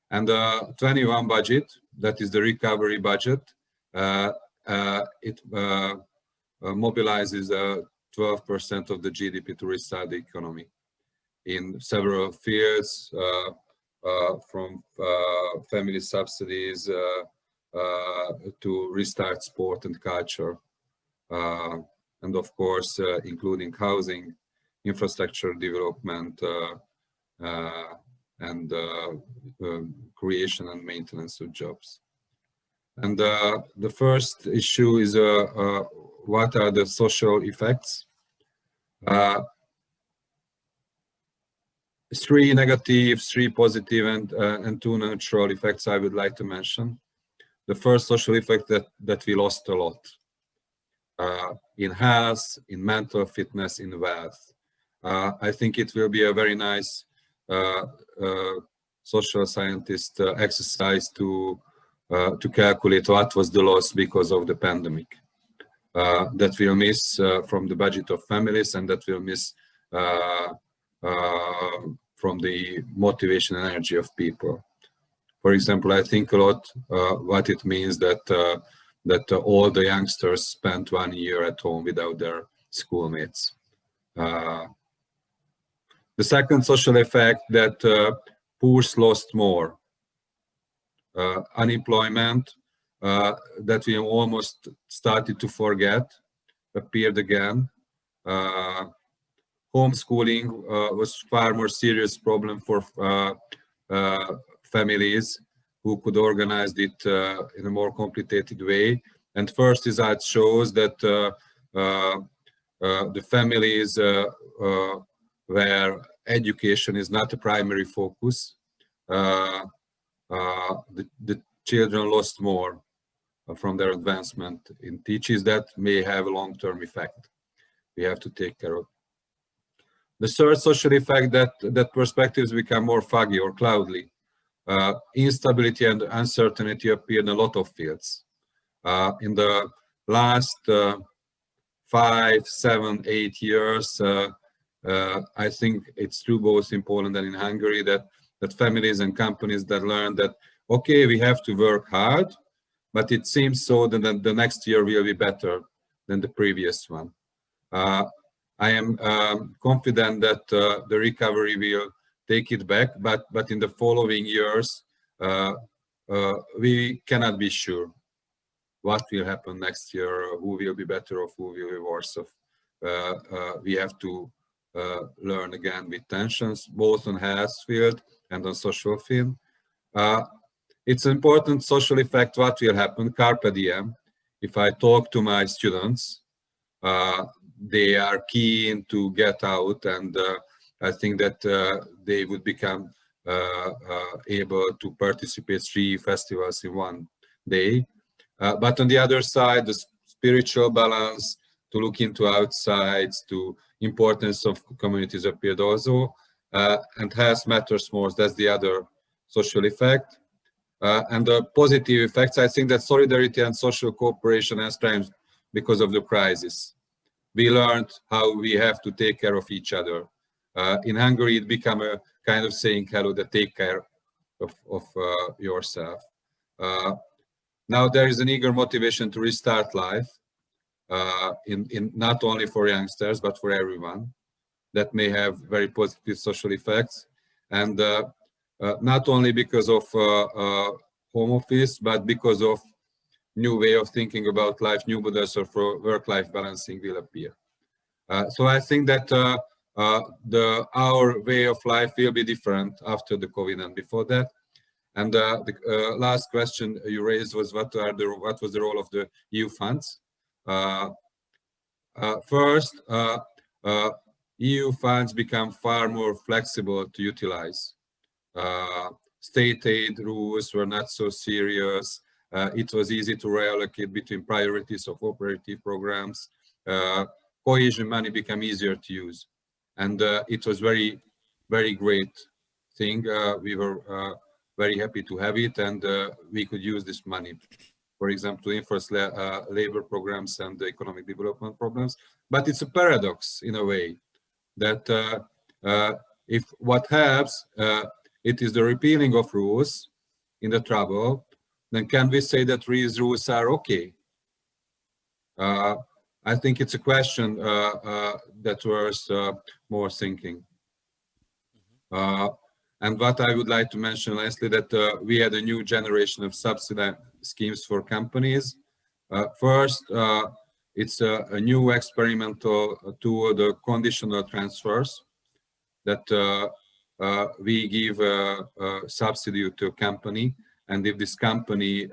And the 21 budget, that is the recovery budget, it mobilizes 12% of the GDP to restart the economy in several fields, from family subsidies to restart sport and culture, and of course, including housing, infrastructure development, and creation and maintenance of jobs. And the first issue is what are the social effects? 3 negative, 3 positive, and 2 neutral effects I would like to mention. The first social effect that we lost a lot in health, in mental fitness, in wealth. I think it will be a very nice social scientist exercise to calculate what was the loss because of the pandemic. That we'll miss from the budget of families, and that we'll miss from the motivation and energy of people. For example, I think a lot what it means that all the youngsters spent 1 year at home without their schoolmates. The second social effect, that poors lost more. Unemployment, that we almost started to forget, appeared again. Homeschooling was far more serious problem for families who could organize it in a more complicated way. And first result shows that the families where education is not a primary focus, the children lost more from their advancement in teachings. That may have a long-term effect we have to take care of. The third social effect, that perspectives become more foggy or cloudy. Instability and uncertainty appear in a lot of fields. In the last 5, 7, 8 years, I think it's true both in Poland and in Hungary that families and companies that learn that, okay, we have to work hard, but it seems so that the next year will be better than the previous one. I am confident that the recovery will take it back, but in the following years, we cannot be sure what will happen next year, who will be better off, who will be worse off. We have to learn again with tensions, both on health field and on social field. It's an important social effect, what will happen, carpe diem. If I talk to my students, they are keen to get out, and I think that they would become able to participate 3 festivals in one day. But on the other side, the spiritual balance, to look into outsides, to importance of communities appeared also, and health matters more. That's the other social effect. And the positive effects, I think that solidarity and social cooperation has strengthened because of the crisis. We learned how we have to take care of each other. In Hungary, it became a kind of saying, hello, that take care of yourself. Now there is an eager motivation to restart life, in not only for youngsters, but for everyone. That may have very positive social effects. And not only because of home office, but because of new way of thinking about life, new models of work-life balancing will appear. So I think that our way of life will be different after the COVID and before that. And the last question you raised was what was the role of the EU funds? First, EU funds become far more flexible to utilize. State aid rules were not so serious. It was easy to reallocate between priorities of operative programs. Cohesion money became easier to use. And it was very great thing. We were very happy to have it, and we could use this money, for example, to enforce labor programs and economic development programs. But it's a paradox in a way that if what helps, it is the repealing of rules in the trouble, then can we say that these rules are okay? I think it's a question that was more thinking. And what I would like to mention lastly, that we had a new generation of subsidy schemes for companies. First, it's a new experimental tool, the conditional transfers, that we give a subsidy to a company, and if this company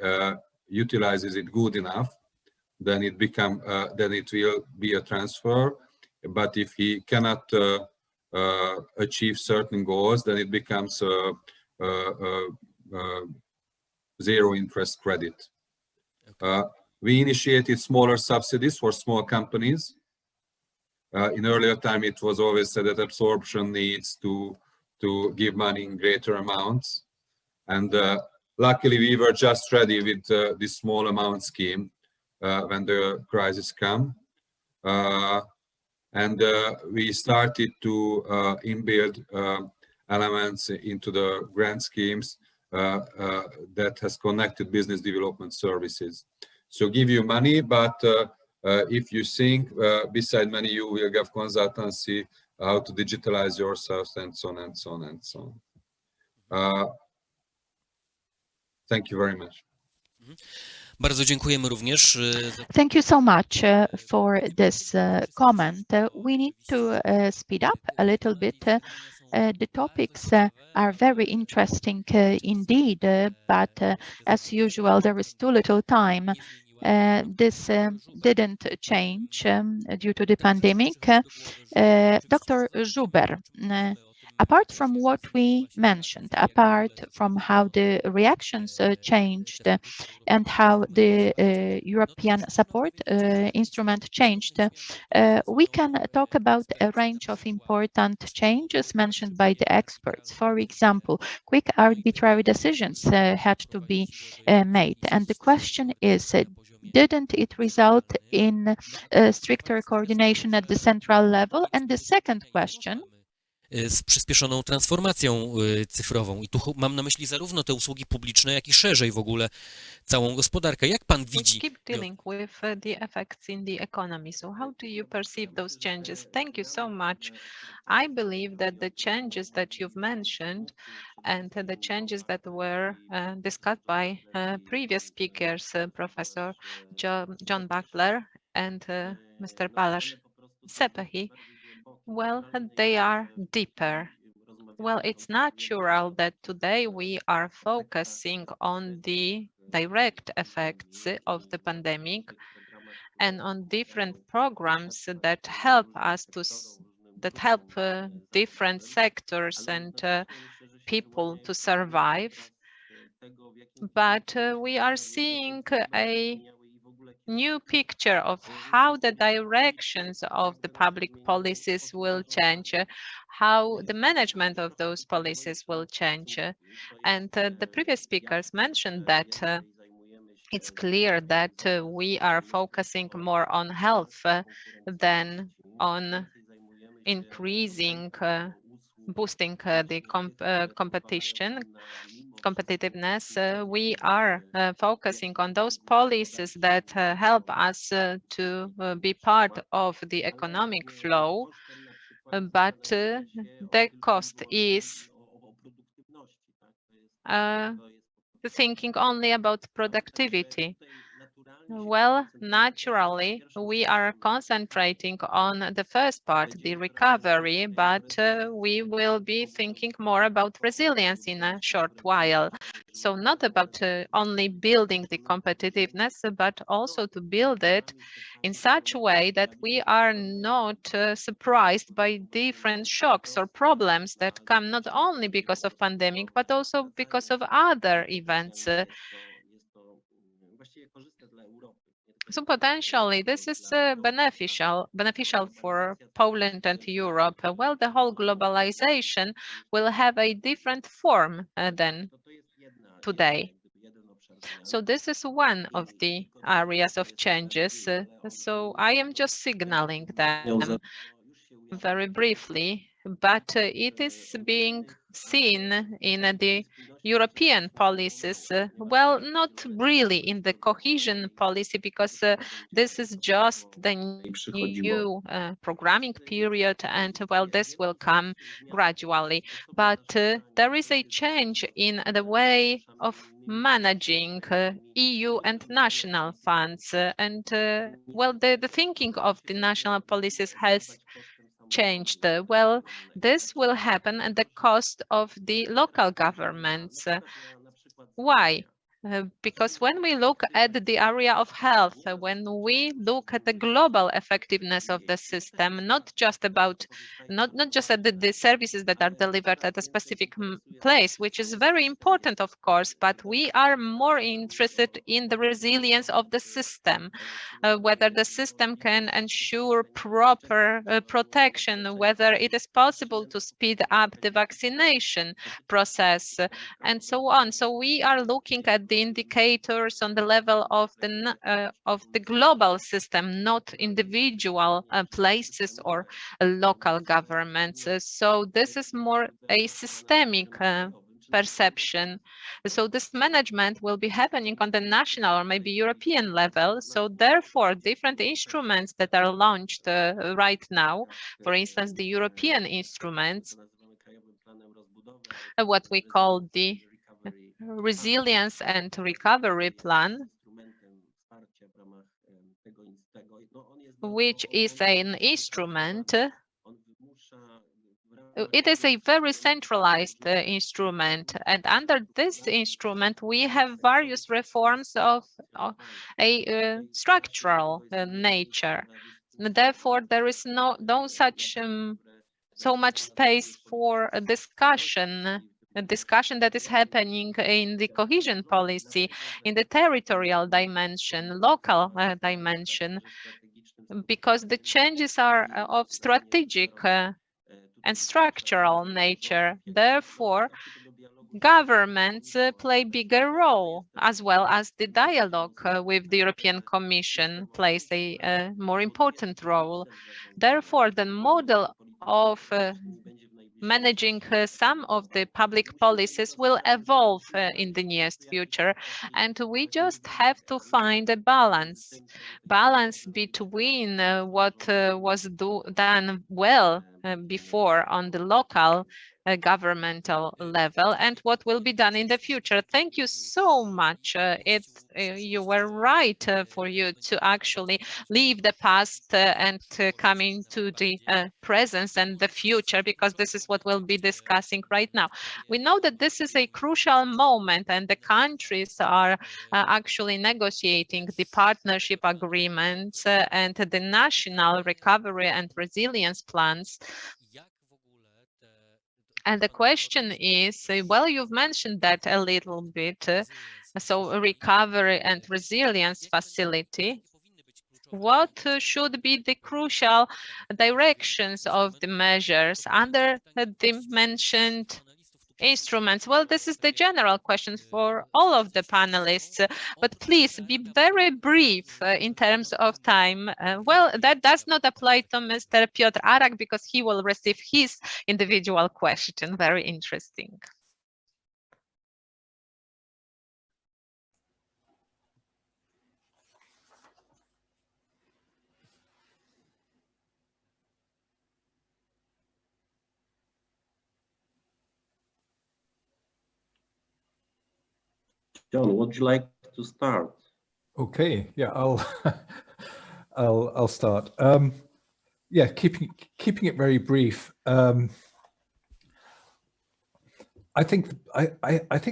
utilizes it good enough, then it will be a transfer. But if he cannot achieve certain goals, then it becomes a zero interest credit. We initiated smaller subsidies for small companies. In earlier time, it was always said that absorption needs to give money in greater amounts. And luckily, we were just ready with this small amount scheme when the crisis came. And we started to inbuild elements into the grant schemes that has connected business development services. So give you money, but if you think beside money, you will give consultancy, how to digitalize yourself, and so on and so on and so on. Thank you very much. Bardzo dziękujemy również. Thank you so much for this comment. We need to speed up a little bit. The topics are very interesting indeed, but as usual, there is too little time. This didn't change due to the pandemic. Dr. Żuber, apart from what we mentioned, apart from how the reactions changed and how the European support instrument changed, we can talk about a range of important changes mentioned by the experts. For example, quick arbitrary decisions had to be made. And the question is, didn't it result in stricter coordination at the central level? And the second question, z przyspieszoną transformacją cyfrową. I tu mam na myśli zarówno te usługi publiczne, jak i szerzej w ogóle całą gospodarkę. Jak pan widzi? We keep dealing with the effects in the economy. So how do you perceive those changes? Thank you so much. I believe that the changes that you've mentioned and the changes that were discussed by previous speakers, Professor John Bachtler and Mr. Balazs, Szepesi, well, they are deeper. Well, it's natural that today we are focusing on the direct effects of the pandemic and on different programs that help us that help different sectors and people to survive. But we are seeing a new picture of how the directions of the public policies will change, how the management of those policies will change. And the previous speakers mentioned that it's clear that we are focusing more on health than on increasing, boosting the competitiveness. We are focusing on those policies that help us to be part of the economic flow, but the cost is thinking only about productivity. Well, naturally, we are concentrating on the first part, the recovery, but we will be thinking more about resilience in a short while. So not about only building the competitiveness, but also to build it in such a way that we are not surprised by different shocks or problems that come not only because of pandemic, but also because of other events. So potentially this is beneficial for Poland and Europe. Well, the whole globalization will have a different form than today. So this is one of the areas of changes. So I am just signaling them very briefly, but it is being seen in the European policies. Well, not really in the cohesion policy, because this is just the new programming period, and well, this will come gradually. But there is a change in the way of managing EU and national funds, and well, the thinking of the national policies has changed. Well, this will happen at the cost of the local governments. Why? Because when we look at the area of health, when we look at the global effectiveness of the system, not just at the services that are delivered at a specific place, which is very important, of course, but we are more interested in the resilience of the system, whether the system can ensure proper protection, whether it is possible to speed up the vaccination process, and so on. So we are looking at the indicators on the level of the global system, not individual places or local governments. So this is more a systemic perception. So this management will be happening on the national or maybe European level. So therefore, different instruments that are launched right now, for instance, the European instruments, what we call the Resilience and Recovery Plan, which is an instrument. It is a very centralized instrument, and under this instrument we have various reforms of a structural nature. Therefore, there is no such so much space for a discussion that is happening in the cohesion policy, in the territorial dimension, local dimension, because the changes are of strategic and structural nature. Therefore, governments play a bigger role, as well as the dialogue with the European Commission plays a more important role. Therefore, the model of managing some of the public policies will evolve in the nearest future, and we just have to find a balance between what was done well before on the local governmental level and what will be done in the future. Thank you so much. You were right for you to actually leave the past and come into the presence and the future, because this is what we'll be discussing right now. We know that this is a crucial moment, and the countries are actually negotiating the partnership agreements and the national recovery and resilience plans. And the question is, well, you've mentioned that a little bit, so a recovery and resilience facility. What should be the crucial directions of the measures under the mentioned instruments? Well, this is the general question for all of the panelists, but please be very brief in terms of time. Well, that does not apply to Mr. Piotr Arak, because he will receive his individual question. Very interesting. John, would you like to start? Okay, yeah, I'll start. Yeah, keeping it very brief. I think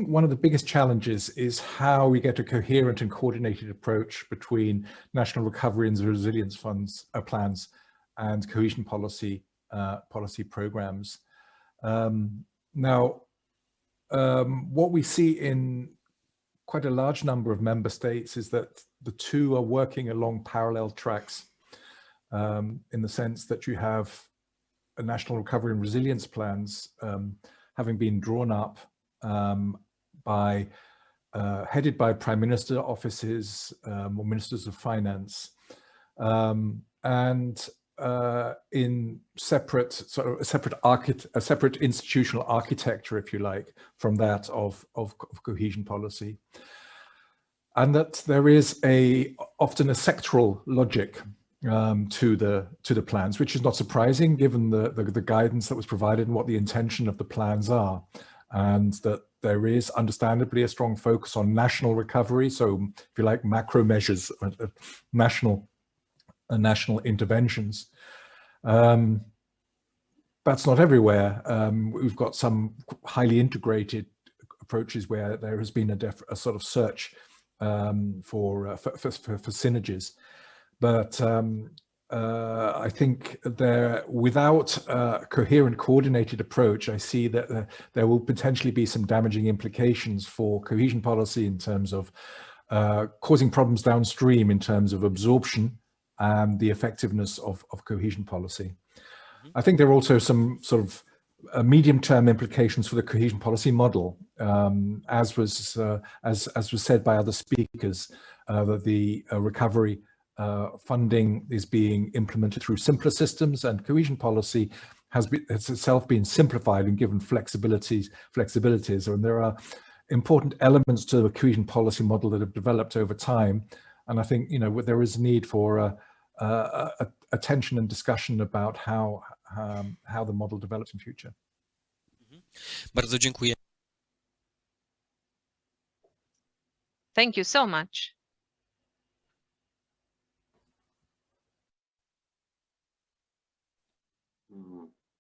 one of the biggest challenges is how we get a coherent and coordinated approach between national recovery and resilience funds plans and cohesion policy programs. Now, what we see in quite a large number of member states is that the two are working along parallel tracks, in the sense that you have a national recovery and resilience plans having been drawn up headed by prime minister offices or ministers of finance, and in separate a separate institutional architecture, if you like, from that of cohesion policy, and that there is often a sectoral logic to the plans, which is not surprising given the guidance that was provided and what the intention of the plans are, and that there is understandably a strong focus on national recovery. So, if you like, macro measures, national interventions. That's not everywhere. We've got some highly integrated approaches where there has been a sort of search for synergies. But I think without a coherent, coordinated approach, I see that there will potentially be some damaging implications for cohesion policy in terms of causing problems downstream in terms of absorption and the effectiveness of cohesion policy. I think there are also some sort of medium-term implications for the cohesion policy model, as was said by other speakers, that the recovery funding is being implemented through simpler systems, and cohesion policy has itself been simplified and given flexibilities, and there are important elements to the cohesion policy model that have developed over time. And I think, there is a need for attention and discussion about how the model develops in future. Bardzo dziękuję. Thank you so much.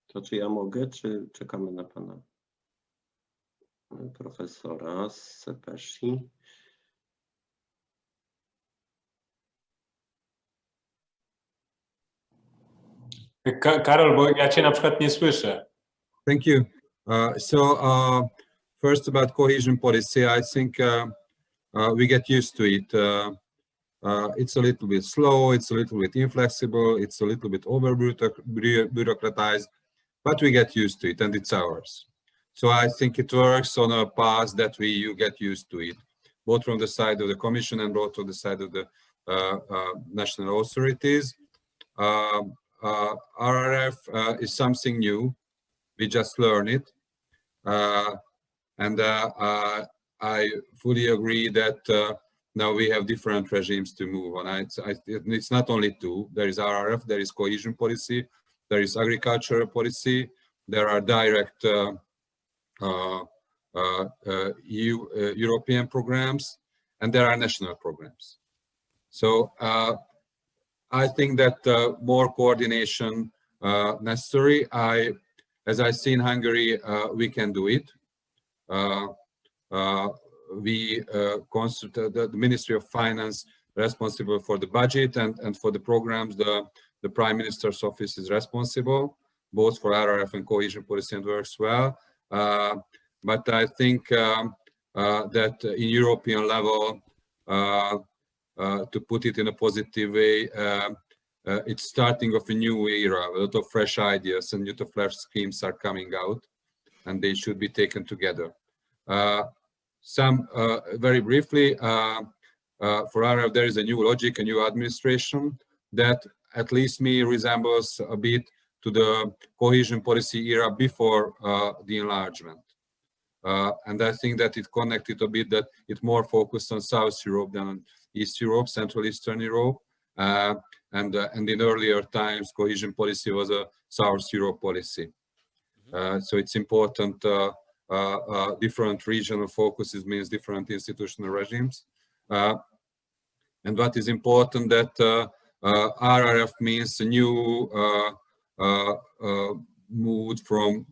To czy ja mogę, czy czekamy na pana profesora z Szepesi? Karol, bo ja cię na przykład nie słyszę. Thank you. First about cohesion policy, I think we get used to it. It's a little bit slow, it's a little bit inflexible, it's a little bit over-bureaucratized, but we get used to it and it's ours. So I think it works on a path that you get used to it, both from the side of the Commission and both from the side of the national authorities. RRF is something new. We just learn it. And I fully agree that now we have different regimes to move on. It's not only two. There is RRF, there is cohesion policy, there is agricultural policy, there are direct European programs, and there are national programs. So I think that more coordination necessary. As I see in Hungary, we can do it. We consulted the Ministry of Finance responsible for the budget and for the programs. The Prime Minister's office is responsible, both for RRF and cohesion policy, and works well. But I think that in European level, to put it in a positive way, it's starting of a new era. A lot of fresh ideas and new fresh schemes are coming out, and they should be taken together. Very briefly, for RRF, there is a new logic, a new administration that at least me resembles a bit to the cohesion policy era before the enlargement. And I think that it connected a bit, that it more focused on South Europe than on East Europe, Central Eastern Europe. And in earlier times, cohesion policy was a South Europe policy. So it's important different regional focuses means different institutional regimes. And what is important that RRF means a new mood from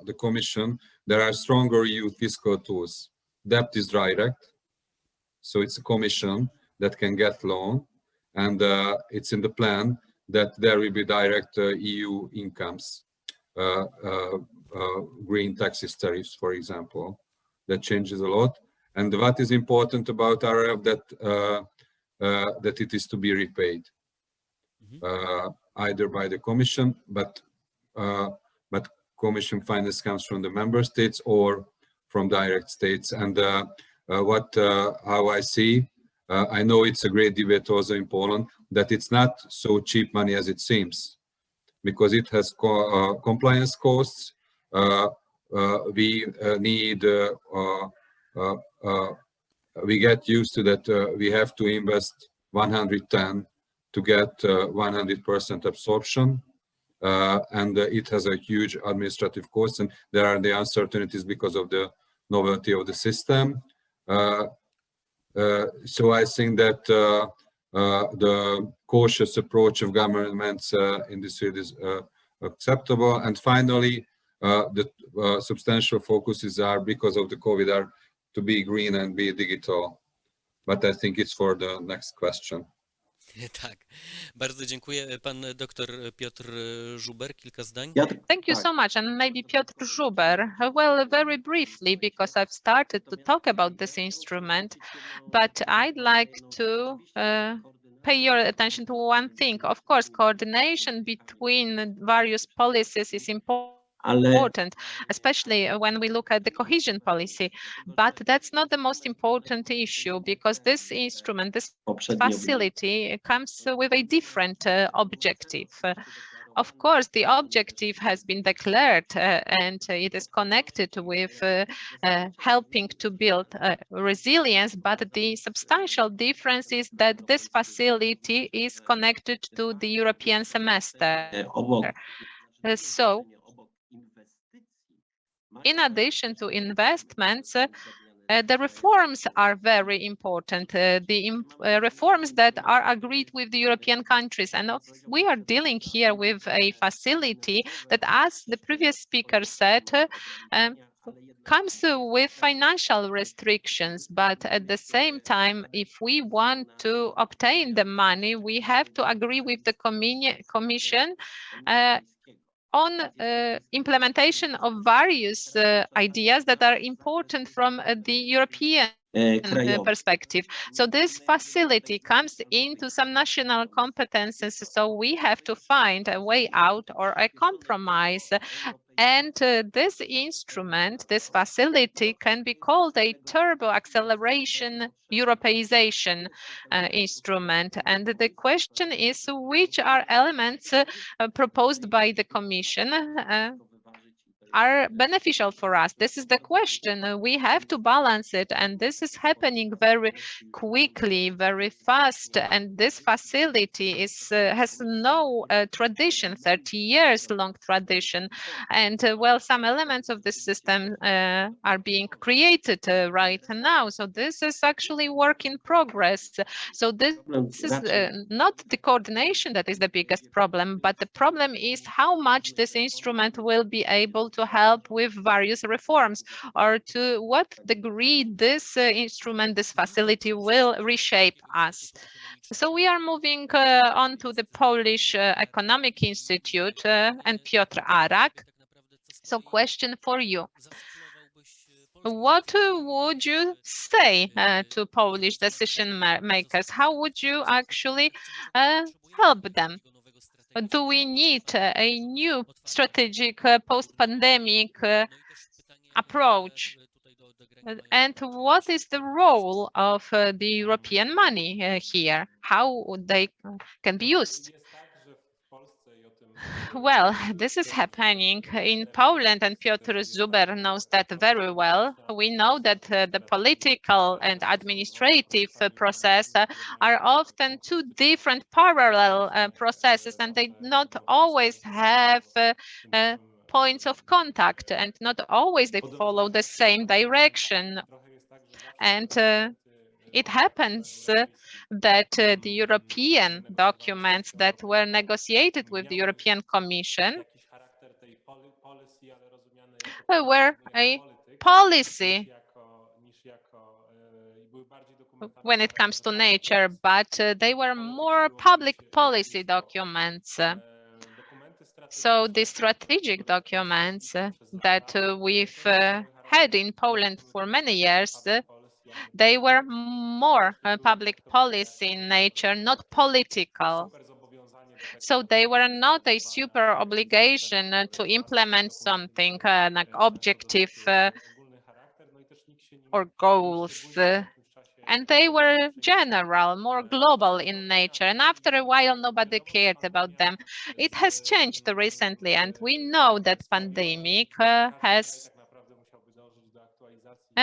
the Commission. There are stronger EU fiscal tools. Debt is direct, so it's a Commission that can get loan, and it's in the plan that there will be direct EU incomes, green taxes, tariffs, for example. That changes a lot. And what is important about RRF that it is to be repaid, either by the Commission, but Commission finance comes from the member states or from direct states. And how I see, I know it's a great debate also in Poland, that it's not so cheap money as it seems, because it has compliance costs. We need, we get used to that. We have to invest 110 to get 100% absorption. And it has a huge administrative cost, and there are the uncertainties because of the novelty of the system. So I think that the cautious approach of governments in this field is acceptable. And finally, the substantial focuses are, because of the COVID, are to be green and be digital. But I think it's for the next question. Tak, bardzo dziękuję. Pan doktor Piotr Żuber, kilka zdań. Thank you so much. And maybe Piotr Żuber. Well, very briefly, because I've started to talk about this instrument, but I'd like to pay your attention to one thing. Of course, coordination between various policies is important, especially when we look at the cohesion policy. But that's not the most important issue, because this instrument, this facility, comes with a different objective. Of course, the objective has been declared and it is connected with helping to build resilience, but the substantial difference is that this facility is connected to the European semester. So, in addition to investments, the reforms are very important, the reforms that are agreed with the European countries. And we are dealing here with a facility that, as the previous speaker said, comes with financial restrictions. But at the same time, if we want to obtain the money, we have to agree with the Commission on implementation of various ideas that are important from the European perspective. So this facility comes into some national competences, so we have to find a way out or a compromise. And this instrument, this facility, can be called a turbo acceleration Europeization instrument. And the question is, which are elements proposed by the Commission are beneficial for us? This is the question. We have to balance it, and this is happening very quickly, very fast. And this facility has no tradition, 30 years long tradition. And well, some elements of this system are being created right now. So this is actually work in progress. So this is not the coordination that is the biggest problem, but the problem is how much this instrument will be able to help with various reforms, or to what degree this instrument, this facility, will reshape us. So we are moving on to the Polish Economic Institute and Piotr Arak. So question for you. What would you say to Polish decision makers? How would you actually help them? Do we need a new strategic post-pandemic approach? And what is the role of the European money here? How they can be used? Well, this is happening in Poland, and Piotr Żuber knows that very well. We know that the political and administrative process are often two different parallel processes, and they not always have points of contact, and not always they follow the same direction. And it happens that the European documents that were negotiated with the European Commission were a policy when it comes to nature, but they were more public policy documents. So the strategic documents that we've had in Poland for many years, they were more public policy in nature, not political. So they were not a super obligation to implement something like objective or goals. And they were general, more global in nature. And after a while, nobody cared about them. It has changed recently, and we know that pandemic has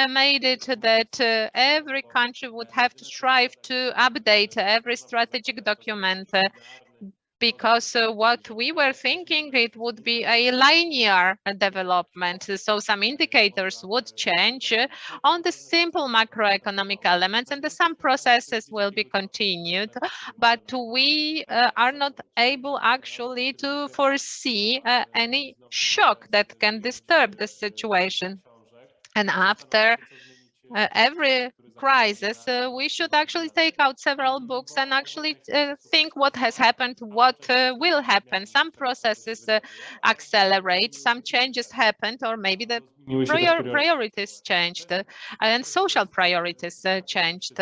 made it that every country would have to strive to update every strategic document because what we were thinking, it would be a linear development. So some indicators would change on the simple macroeconomic elements, and some processes will be continued. But we are not able actually to foresee any shock that can disturb the situation. And after every crisis, we should actually take out several books and actually think what has happened, what will happen. Some processes accelerate, some changes happened, or maybe the priorities changed and social priorities changed.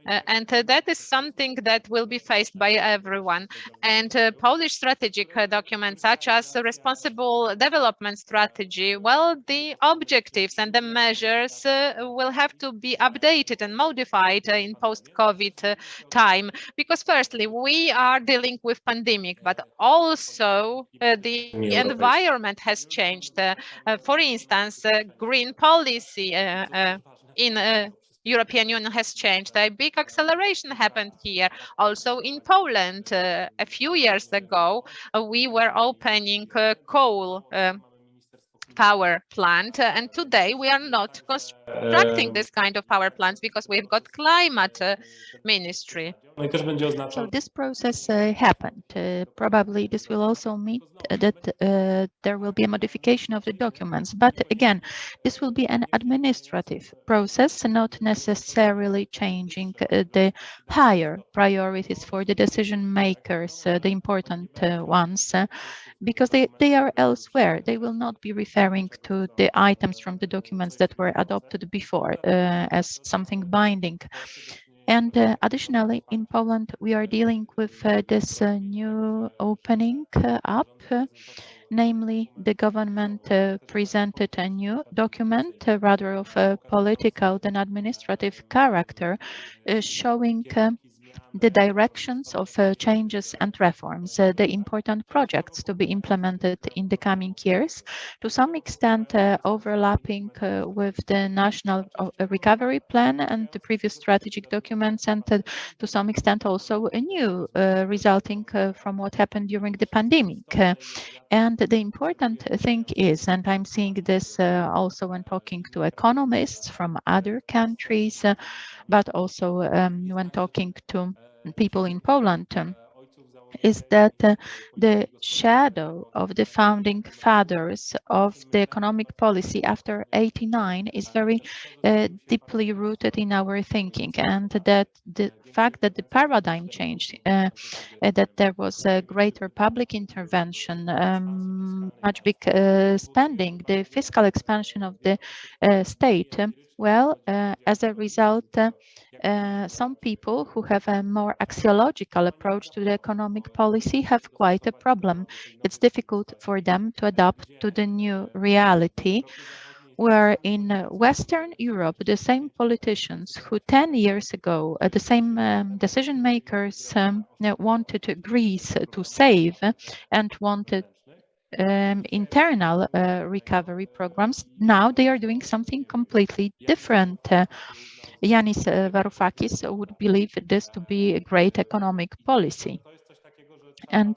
And that is something that will be faced by everyone. And Polish strategic documents such as the responsible development strategy, well, the objectives and the measures will have to be updated and modified in post-COVID time. Because firstly, we are dealing with pandemic, but also the environment has changed. For instance, green policy in European Union has changed. A big acceleration happened here. Also in Poland, a few years ago, we were opening coal power plant, and today we are not constructing this kind of power plants because we've got climate ministry. So this process happened. Probably this will also mean that there will be a modification of the documents. But again, this will be an administrative process, not necessarily changing the higher priorities for the decision makers, the important ones, because they are elsewhere. They will not be referring to the items from the documents that were adopted before as something binding. And additionally, in Poland, we are dealing with this new opening up, namely the government presented a new document, rather of a political than administrative character, showing the directions of changes and reforms, the important projects to be implemented in the coming years, to some extent overlapping with the National Recovery Plan and the previous strategic documents, and to some extent also a new resulting from what happened during the pandemic. And the important thing is, and I'm seeing this also when talking to economists from other countries, but also when talking to people in Poland, is that the shadow of the founding fathers of the economic policy after '89 is very deeply rooted in our thinking, and that the fact that the paradigm changed, that there was a greater public intervention, much big spending, the fiscal expansion of the state, well, as a result, some people who have a more axiological approach to the economic policy have quite a problem. It's difficult for them to adapt to the new reality, where in Western Europe, the same politicians who 10 years ago, the same decision makers wanted Greece to save and wanted internal recovery programs, now they are doing something completely different. Yanis Varoufakis would believe this to be a great economic policy. And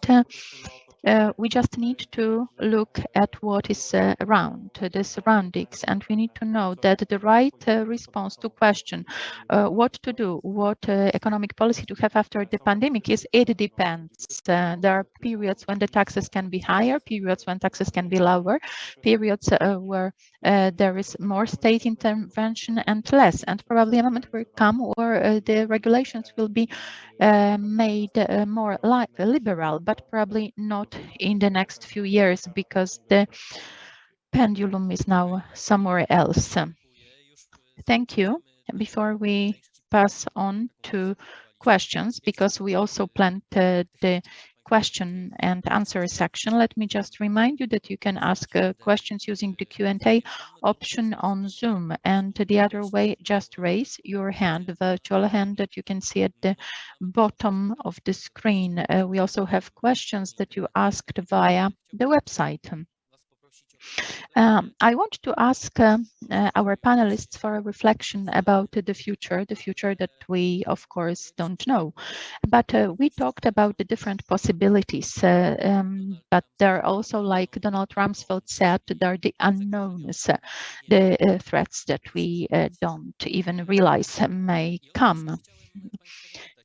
we just need to look at what is around the surroundings, and we need to know that the right response to question what to do, what economic policy to have after the pandemic is, it depends. There are periods when the taxes can be higher, periods when taxes can be lower, periods where there is more state intervention and less, and probably a moment will come where the regulations will be made more liberal, but probably not in the next few years, because the pendulum is now somewhere else. Thank you. Before we pass on to questions, because we also planned the question and answer section, let me just remind you that you can ask questions using the Q&A option on Zoom, and the other way, just raise your hand, the virtual hand that you can see at the bottom of the screen. We also have questions that you asked via the website. I want to ask our panelists for a reflection about the future that we, of course, don't know. But we talked about the different possibilities, but there are also, like Donald Rumsfeld said, there are the unknowns, the threats that we don't even realize may come.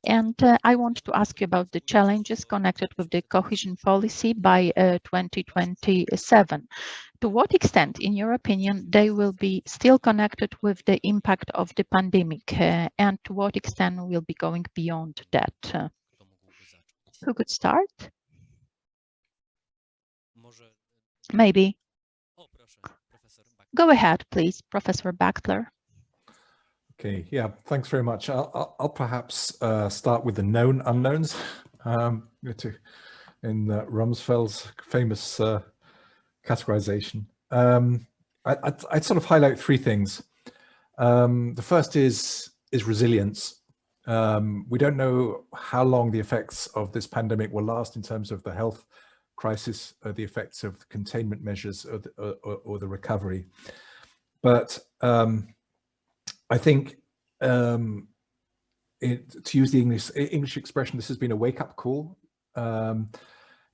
And I want to ask you about the challenges connected with the cohesion policy by 2027. To what extent, in your opinion, they will be still connected with the impact of the pandemic, and to what extent will be going beyond that? Who could start? Maybe. Go ahead, please, Professor Bachtler. Okay, yeah, thanks very much. I'll perhaps start with the known unknowns in Rumsfeld's famous categorization. I'd sort of highlight three things. The first is resilience. We don't know how long the effects of this pandemic will last in terms of the health crisis, or the effects of the containment measures, or the recovery. But I think, to use the English expression, this has been a wake-up call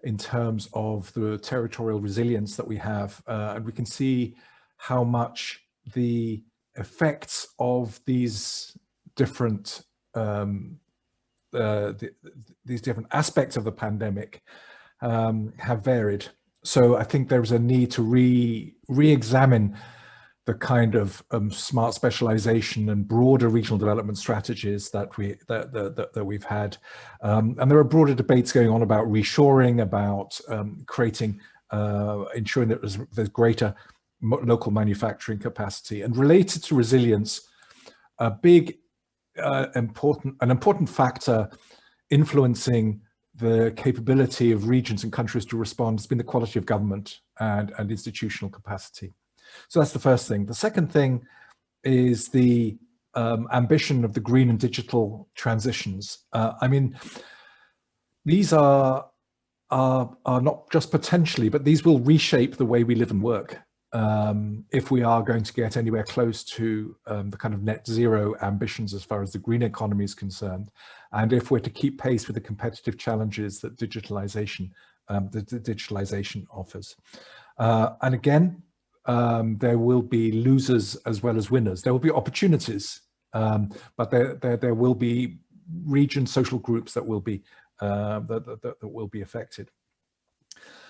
in terms of the territorial resilience that we have, and we can see how much the effects of these different these different aspects of the pandemic have varied. So I think there's a need to re-examine the kind of smart specialization and broader regional development strategies that we've had, and there are broader debates going on about reshoring, about creating, ensuring that there's greater local manufacturing capacity. And related to resilience, a big important factor influencing the capability of regions and countries to respond has been the quality of government and institutional capacity. So that's the first thing. The second thing is the ambition of the green and digital transitions. I mean, these are not just potentially, but these will reshape the way we live and work. If we are going to get anywhere close to the kind of net zero ambitions as far as the green economy is concerned, and if we're to keep pace with the competitive challenges that digitalization offers. And again, there will be losers as well as winners. There will be opportunities, but there will be region social groups that will be that will be affected.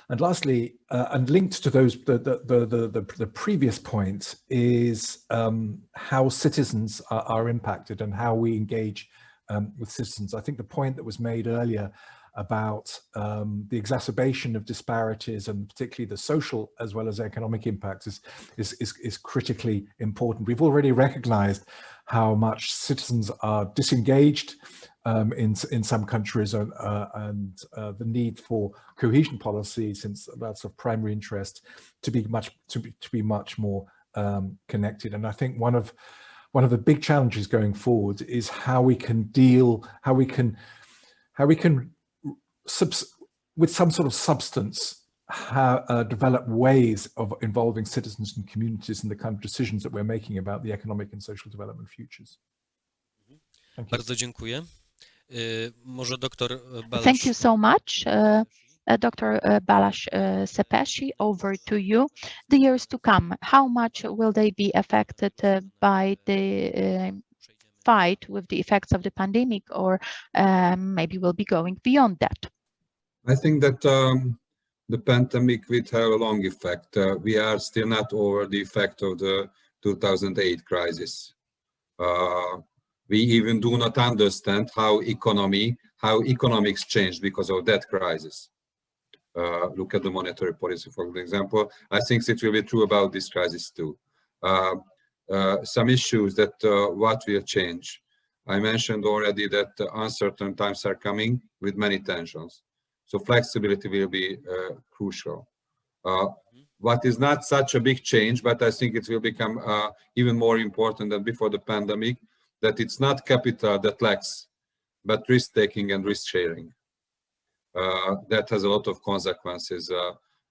And lastly, and linked to those the previous point is how citizens are impacted and how we engage with citizens. I think the point that was made earlier about the exacerbation of disparities, and particularly the social as well as economic impacts, is critically important. We've already recognized how much citizens are disengaged in some countries, and the need for cohesion policy, since that's of primary interest, to be much more connected. And I think one of the big challenges going forward is how we can with some sort of substance, develop ways of involving citizens and communities in the kind of decisions that we're making about the economic and social development futures. Thank you. Bardzo dziękuję. Może doktor Balazs. Thank you so much. Dr. Balazs, Szepesi, over to you. The years to come, how much will they be affected by the fight with the effects of the pandemic, or maybe we'll be going beyond that? I think that the pandemic will have a long effect. We are still not over the effect of the 2008 crisis. We even do not understand how economics changed because of that crisis. Look at the monetary policy, for example. I think it will be true about this crisis too. Some issues that what will change. I mentioned already that uncertain times are coming with many tensions. So flexibility will be crucial. What is not such a big change, but I think it will become even more important than before the pandemic, that it's not capital that lacks, but risk-taking and risk-sharing. That has a lot of consequences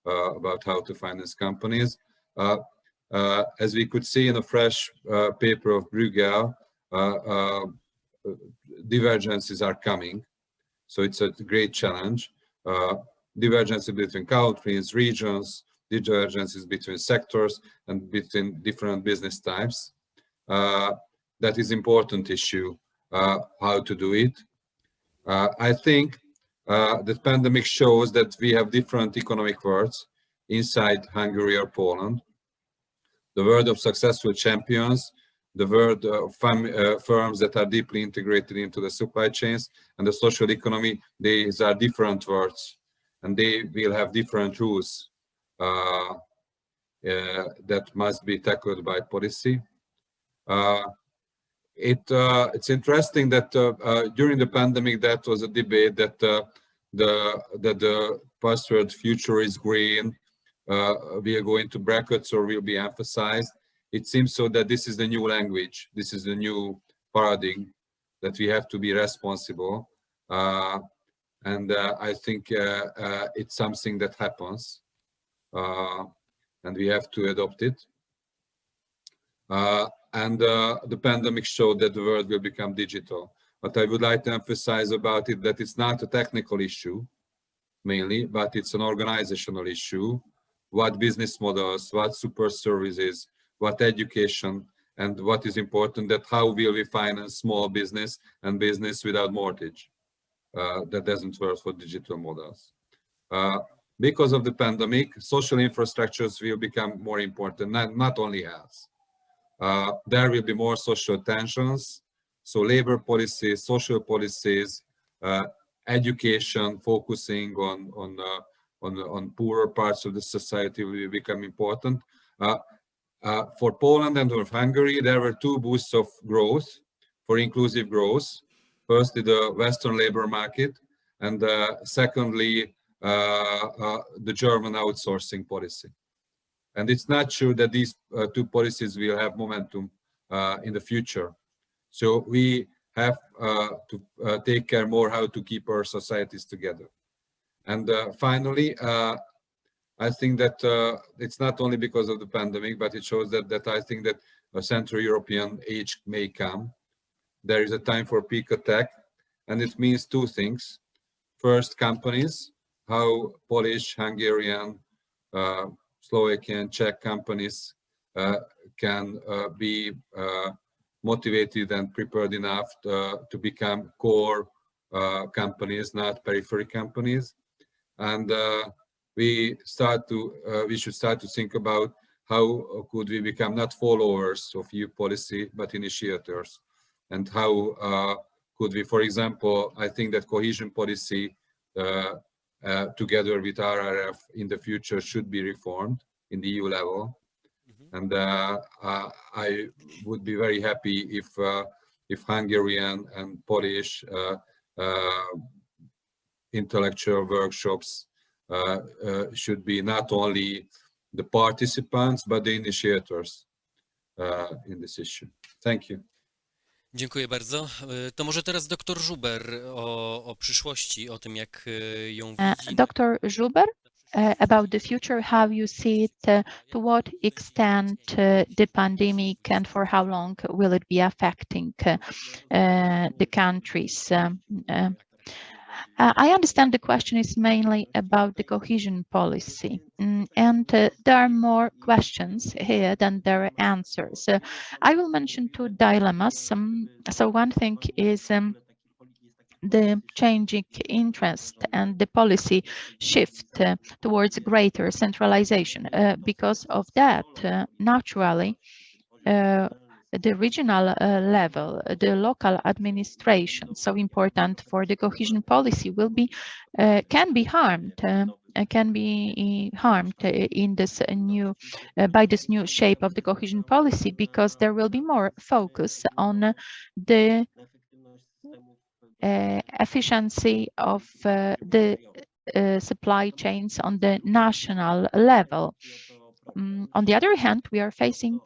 about how to finance companies. As we could see in a fresh paper of Bruegel, divergences are coming. So it's a great challenge. Divergences between countries, regions, divergences between sectors and between different business types. That is important issue, how to do it. I think the pandemic shows that we have different economic worlds inside Hungary or Poland. The world of successful champions, the world of firms that are deeply integrated into the supply chains, and the social economy, these are different worlds, and they will have different rules that must be tackled by policy. It's interesting that during the pandemic, that was a debate that the password "future is green" will go into brackets or will be emphasized. It seems so that this is the new language. This is the new paradigm, that we have to be responsible. And I think it's something that happens, and we have to adopt it. And the pandemic showed that the world will become digital. But I would like to emphasize about it that it's not a technical issue, mainly, but it's an organizational issue. What business models, what super services, what education, and what is important, that how will we finance small business and business without mortgage? That doesn't work for digital models. Because of the pandemic, social infrastructures will become more important, not only health. There will be more social tensions, so labor policies, social policies, education focusing on poorer parts of the society will become important. For Poland and for Hungary, there were two boosts of growth, for inclusive growth. Firstly, the Western labor market, and secondly, the German outsourcing policy. And it's not sure that these two policies will have momentum in the future. So we have to take care more how to keep our societies together. And finally, I think that it's not only because of the pandemic, but it shows that I think that a Central European age may come. There is a time for peak attack, and it means two things. First, companies, how Polish, Hungarian, Slovakian, Czech companies can be motivated and prepared enough to become core companies, not periphery companies. And we should start to think about how could we become not followers of EU policy, but initiators. And how could we, for example, I think that cohesion policy together with RRF in the future should be reformed in the EU level. And I would be very happy if Hungarian and Polish intellectual workshops should be not only the participants, but the initiators in this issue. Thank you. Dziękuję bardzo. To może teraz dr Żuber o przyszłości, o tym, jak ją widzi. Dr. Żuber, about the future, how you see it, to what extent the pandemic and for how long will it be affecting the countries? I understand the question is mainly about the cohesion policy, and there are more questions here than there are answers. I will mention two dilemmas. So one thing is the changing interest and the policy shift towards greater centralization. Because of that, naturally, the regional level, the local administration, so important for the cohesion policy, will be can be harmed in this new by this new shape of the cohesion policy, because there will be more focus on the efficiency of the supply chains on the national level. On the other hand, we are facing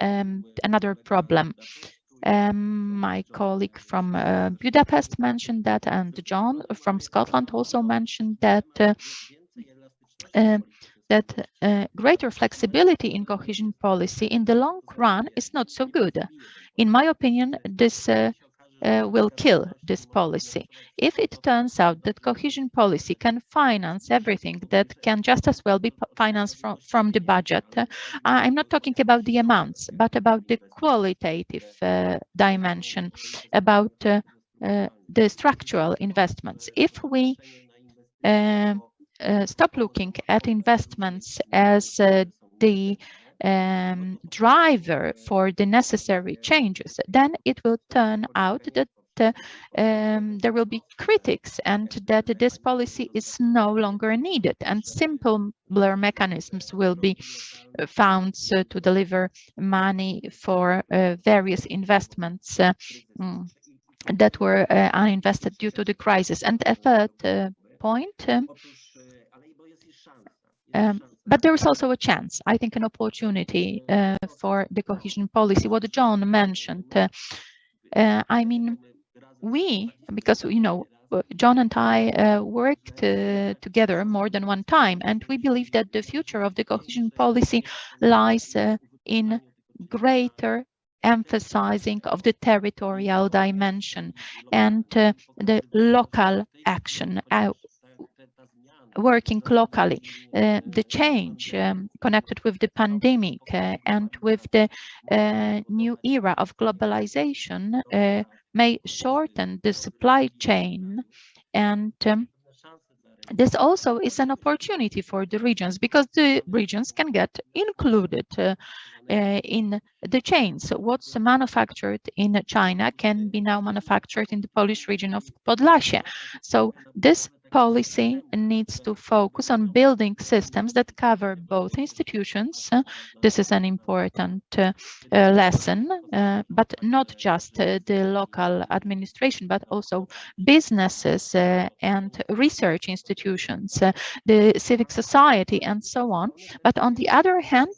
another problem. My colleague from Budapest mentioned that, and John from Scotland also mentioned that greater flexibility in cohesion policy in the long run is not so good. In my opinion, this will kill this policy. If it turns out that cohesion policy can finance everything that can just as well be financed from the budget, I'm not talking about the amounts, but about the qualitative dimension, about the structural investments. If we stop looking at investments as the driver for the necessary changes, then it will turn out that there will be critics and that this policy is no longer needed, and simpler mechanisms will be found to deliver money for various investments that were uninvested due to the crisis. And a third point, but there is also a chance, I think, an opportunity for the cohesion policy. What John mentioned, I mean, because John and I worked together more than one time, and we believe that the future of the cohesion policy lies in greater emphasizing of the territorial dimension and the local action, working locally. The change connected with the pandemic and with the new era of globalization may shorten the supply chain, and this also is an opportunity for the regions, because the regions can get included in the chains. What's manufactured in China can be now manufactured in the Polish region of Podlasie. So this policy needs to focus on building systems that cover both institutions. This is an important lesson, but not just the local administration, but also businesses and research institutions, the civic society, and so on. But on the other hand,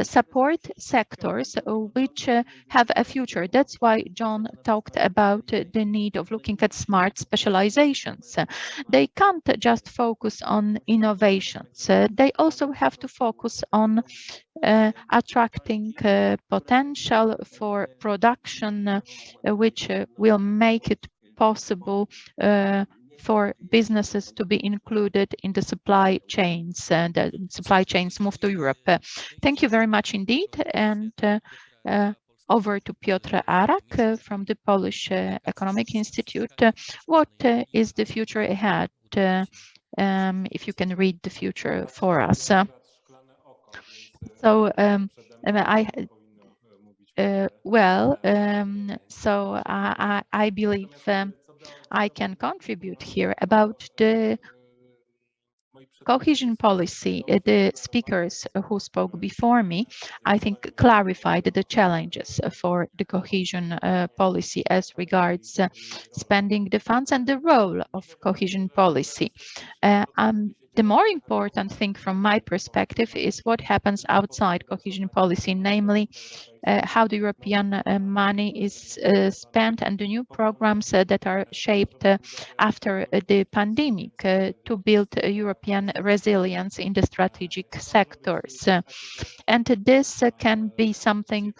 support sectors which have a future. That's why John talked about the need of looking at smart specializations. They can't just focus on innovations. They also have to focus on attracting potential for production, which will make it possible for businesses to be included in the supply chains, and the supply chains move to Europe. Thank you very much indeed. And over to Piotr Arak from the Polish Economic Institute. What is the future ahead? If you can read the future for us. So I believe I can contribute here about the cohesion policy. The speakers who spoke before me, I think, clarified the challenges for the cohesion policy as regards spending the funds and the role of cohesion policy. The more important thing from my perspective is what happens outside cohesion policy, namely how the European money is spent and the new programs that are shaped after the pandemic to build European resilience in the strategic sectors. And this can be something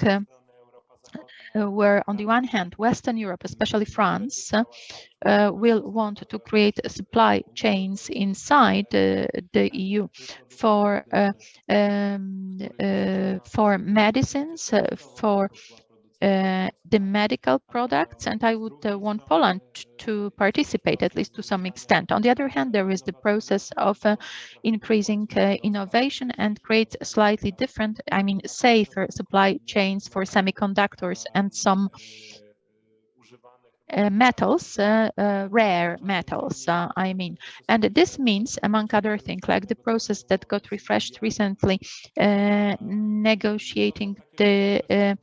where on the one hand, Western Europe, especially France, will want to create supply chains inside the EU for medicines, for the medical products, and I would want Poland to participate at least to some extent. On the other hand, there is the process of increasing innovation and create slightly different, I mean, safer supply chains for semiconductors and some metals, rare metals, I mean. And this means, among other things, like the process that got refreshed recently, negotiating the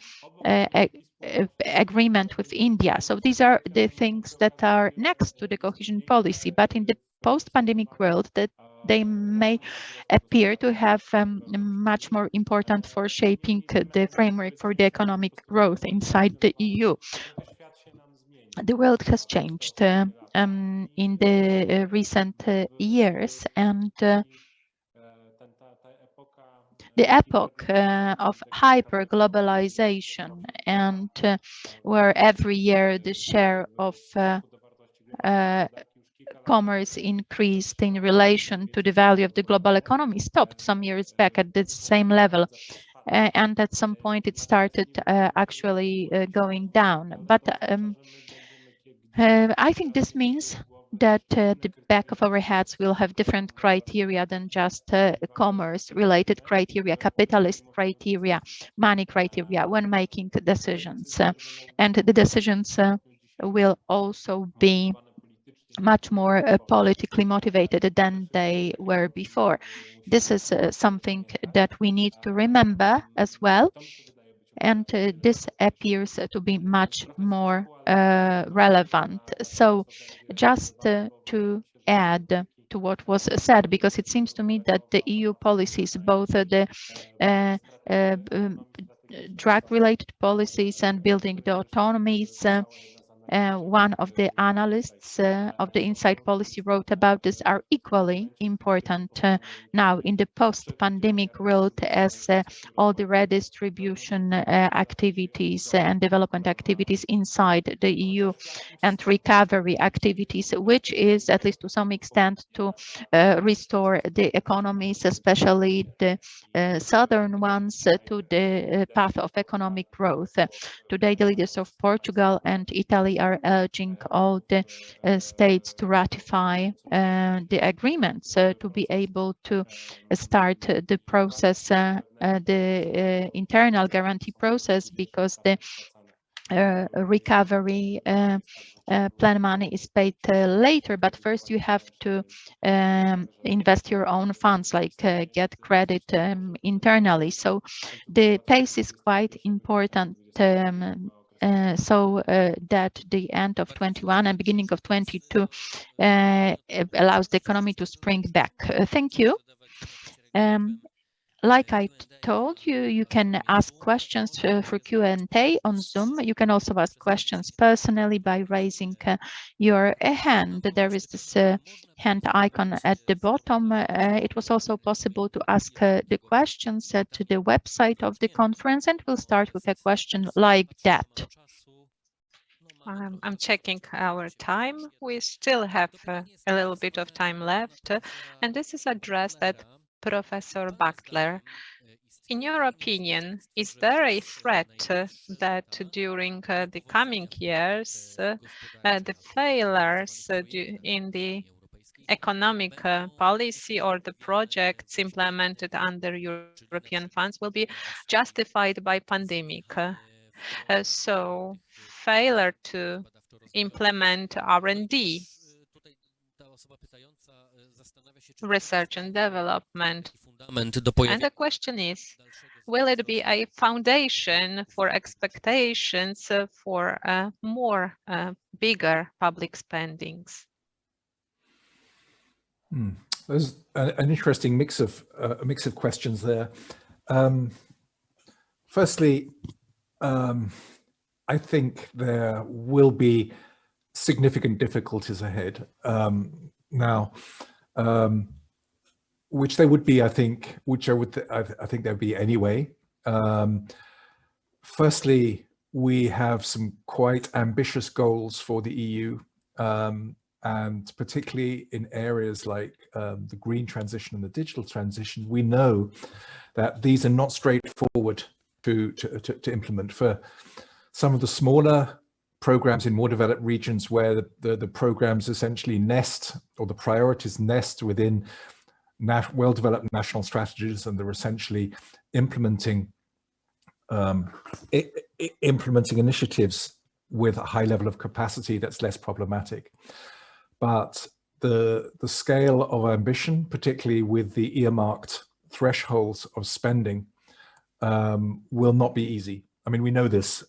agreement with India. So these are the things that are next to the cohesion policy, but in the post-pandemic world, that they may appear to have much more important for shaping the framework for the economic growth inside the EU. The world has changed in the recent years, and the epoch of hyper-globalization, and where every year the share of commerce increased in relation to the value of the global economy stopped some years back at the same level. And at some point it started actually going down. But I think this means that the back of our heads will have different criteria than just commerce-related criteria, capitalist criteria, money criteria when making decisions. And the decisions will also be much more politically motivated than they were before. This is something that we need to remember as well. And this appears to be much more relevant. So just to add to what was said, because it seems to me that the EU policies, both the drug-related policies and building the autonomies, one of the analysts of the Inside Policy wrote about this, are equally important now in the post-pandemic world, as all the redistribution activities and development activities inside the EU and recovery activities, which is, at least to some extent, to restore the economies, especially the southern ones, to the path of economic growth. Today, the leaders of Portugal and Italy are urging all the states to ratify the agreements to be able to start the process, the internal guarantee process, because the recovery plan money is paid later, but first you have to invest your own funds, like get credit internally. So the pace is quite important. So that the end of 21 and beginning of 22 allows the economy to spring back. Thank you. Like I told you, you can ask questions for Q&A on Zoom. You can also ask questions personally by raising your hand. There is this hand icon at the bottom. It was also possible to ask the questions at the website of the conference, and we'll start with a question like that. I'm checking our time. We still have a little bit of time left, and this is addressed at Professor Bachtler. In your opinion, is there a threat that during the coming years, the failures in the economic policy or the projects implemented under European funds will be justified by pandemic? So failure to implement R&D, research and development. And the question is, will it be a foundation for expectations for more bigger public spendings? There's an interesting mix of questions there. Firstly, I think there will be significant difficulties ahead now, which there would be, I think, I think there'd be anyway. Firstly, we have some quite ambitious goals for the EU, and particularly in areas like the green transition and the digital transition. We know that these are not straightforward to implement. For some of the smaller programs in more developed regions where the programs essentially nest, or the priorities nest within well-developed national strategies, and they're essentially implementing initiatives with a high level of capacity that's less problematic. But the scale of ambition, particularly with the earmarked thresholds of spending, will not be easy. I mean, we know this.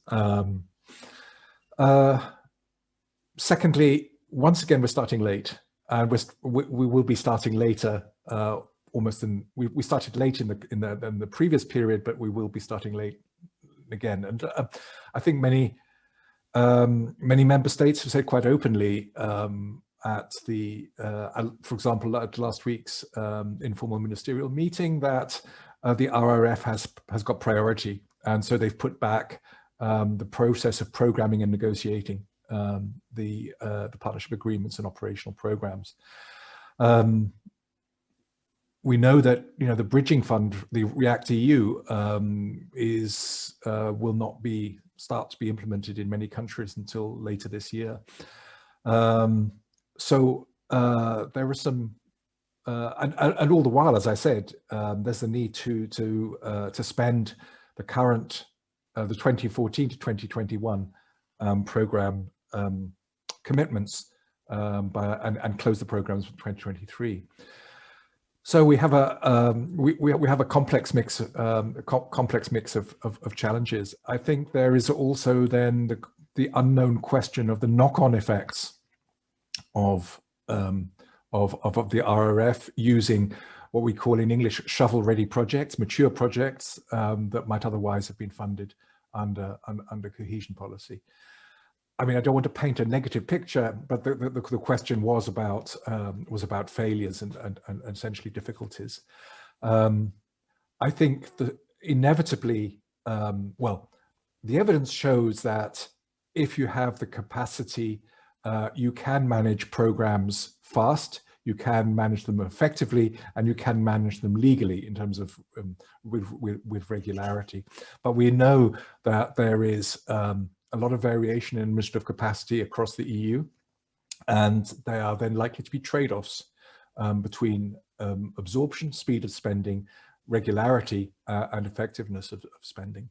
Secondly, once again, we're starting late, and we will be starting later. We started late in the previous period, but we will be starting late again. And I think many member states have said quite openly at for example, at last week's informal ministerial meeting, that the RRF has got priority, and so they've put back the process of programming and negotiating the partnership agreements and operational programs. We know that the bridging fund, the React EU, will not start to be implemented in many countries until later this year. So there are some, and all the while, as I said, there's the need to spend the current, the 2014 to 2021 program commitments and close the programs for 2023. So we have a complex mix of challenges. I think there is also then the unknown question of the knock-on effects of the RRF using what we call in English shovel-ready projects, mature projects that might otherwise have been funded under cohesion policy. I mean, I don't want to paint a negative picture, but the question was about failures and essentially difficulties. I think that inevitably, well, the evidence shows that if you have the capacity, you can manage programs fast, you can manage them effectively, and you can manage them legally in terms of with regularity. But we know that there is a lot of variation in administrative capacity across the EU, and they are then likely to be trade-offs between absorption, speed of spending, regularity, and effectiveness of spending.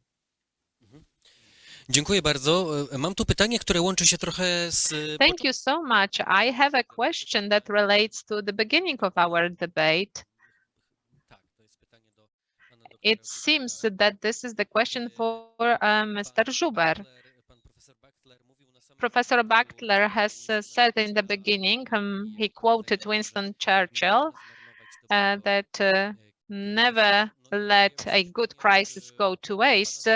Dziękuję bardzo. Mam tu pytanie, które łączy się trochę z... Thank you so much. I have a question that relates to the beginning of our debate. It seems that this is the question for Mr. Żuber. Professor Bachtler has said in the beginning, he quoted Winston Churchill, that never let a good crisis go to waste.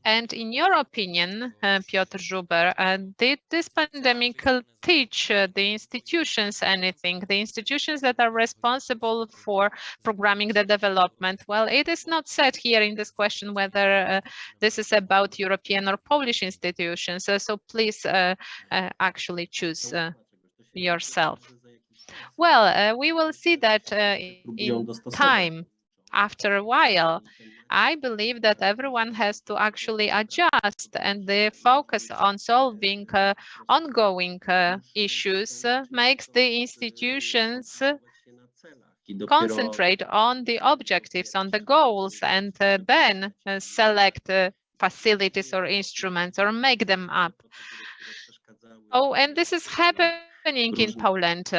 And in your opinion, Piotr Żuber, did this pandemic teach the institutions anything, the institutions that are responsible for programming the development? Well, it is not said here in this question whether this is about European or Polish institutions, so please actually choose yourself. Well, we will see that in time. After a while, I believe that everyone has to actually adjust, and the focus on solving ongoing issues makes the institutions concentrate on the objectives, on the goals, and then select facilities or instruments or make them up. Oh, and this is happening in Poland.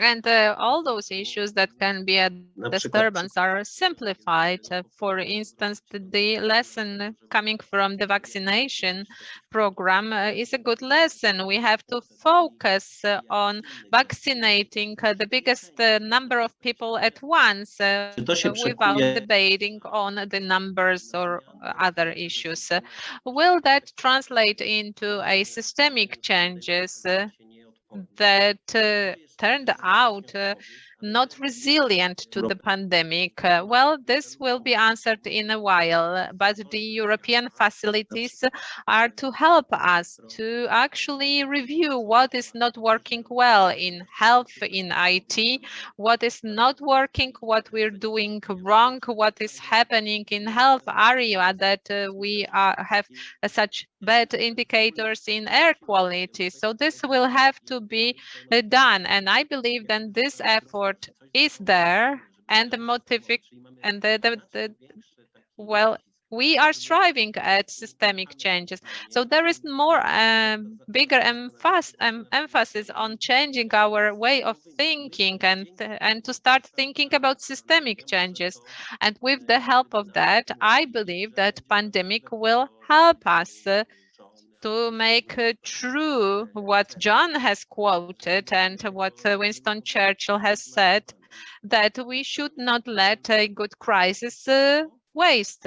And all those issues that can be a disturbance are simplified. For instance, the lesson coming from the vaccination program is a good lesson. We have to focus on vaccinating the biggest number of people at once without debating on the numbers or other issues. Will that translate into a systemic changes that turned out not resilient to the pandemic? Well, this will be answered in a while, but the European facilities are to help us to actually review what is not working well in health, in IT, what is not working, what we're doing wrong, what is happening in health area that we have such bad indicators in air quality. So this will have to be done, and I believe that this effort is there, and the motive and well, we are striving at systemic changes. So there is more bigger emphasis on changing our way of thinking and to start thinking about systemic changes. And with the help of that, I believe that pandemic will help us to make true what John has quoted and what Winston Churchill has said, that we should not let a good crisis waste.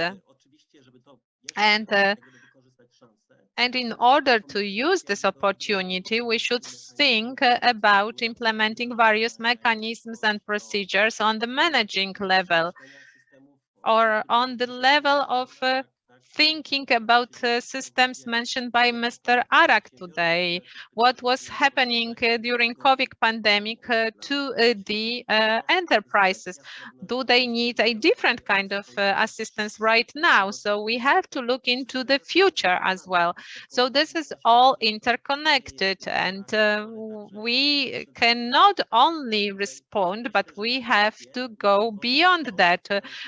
And in order to use this opportunity, we should think about implementing various mechanisms and procedures on the managing level, or on the level of thinking about systems mentioned by Mr. Arak today. What was happening during COVID pandemic to the enterprises? Do they need a different kind of assistance right now? So we have to look into the future as well. So this is all interconnected, and we cannot only respond, but we have to go beyond that.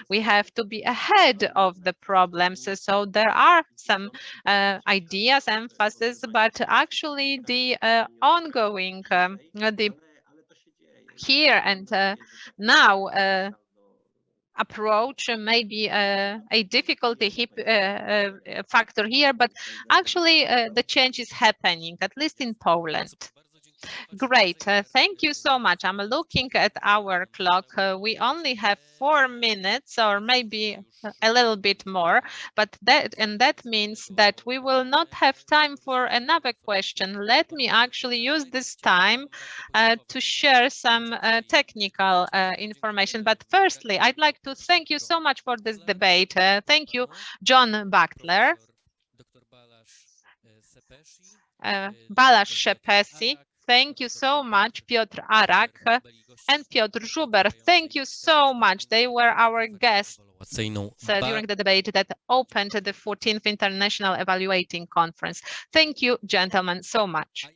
We have to be ahead of the problems. So there are some ideas, emphasis, but actually the ongoing, the here and now approach may be a difficulty factor here, but actually the change is happening, at least in Poland. Great, thank you so much. I'm looking at our clock. We only have 4 minutes, or maybe a little bit more, but that means that we will not have time for another question. Let me actually use this time to share some technical information. But firstly, I'd like to thank you so much for this debate. Thank you, John Bachtler, Balazs Szepesi. Thank you so much, Piotr Arak and Piotr Żuber. Thank you so much. They were our guests during the debate that opened the 14th International Evaluating Conference. Thank you, gentlemen, so much.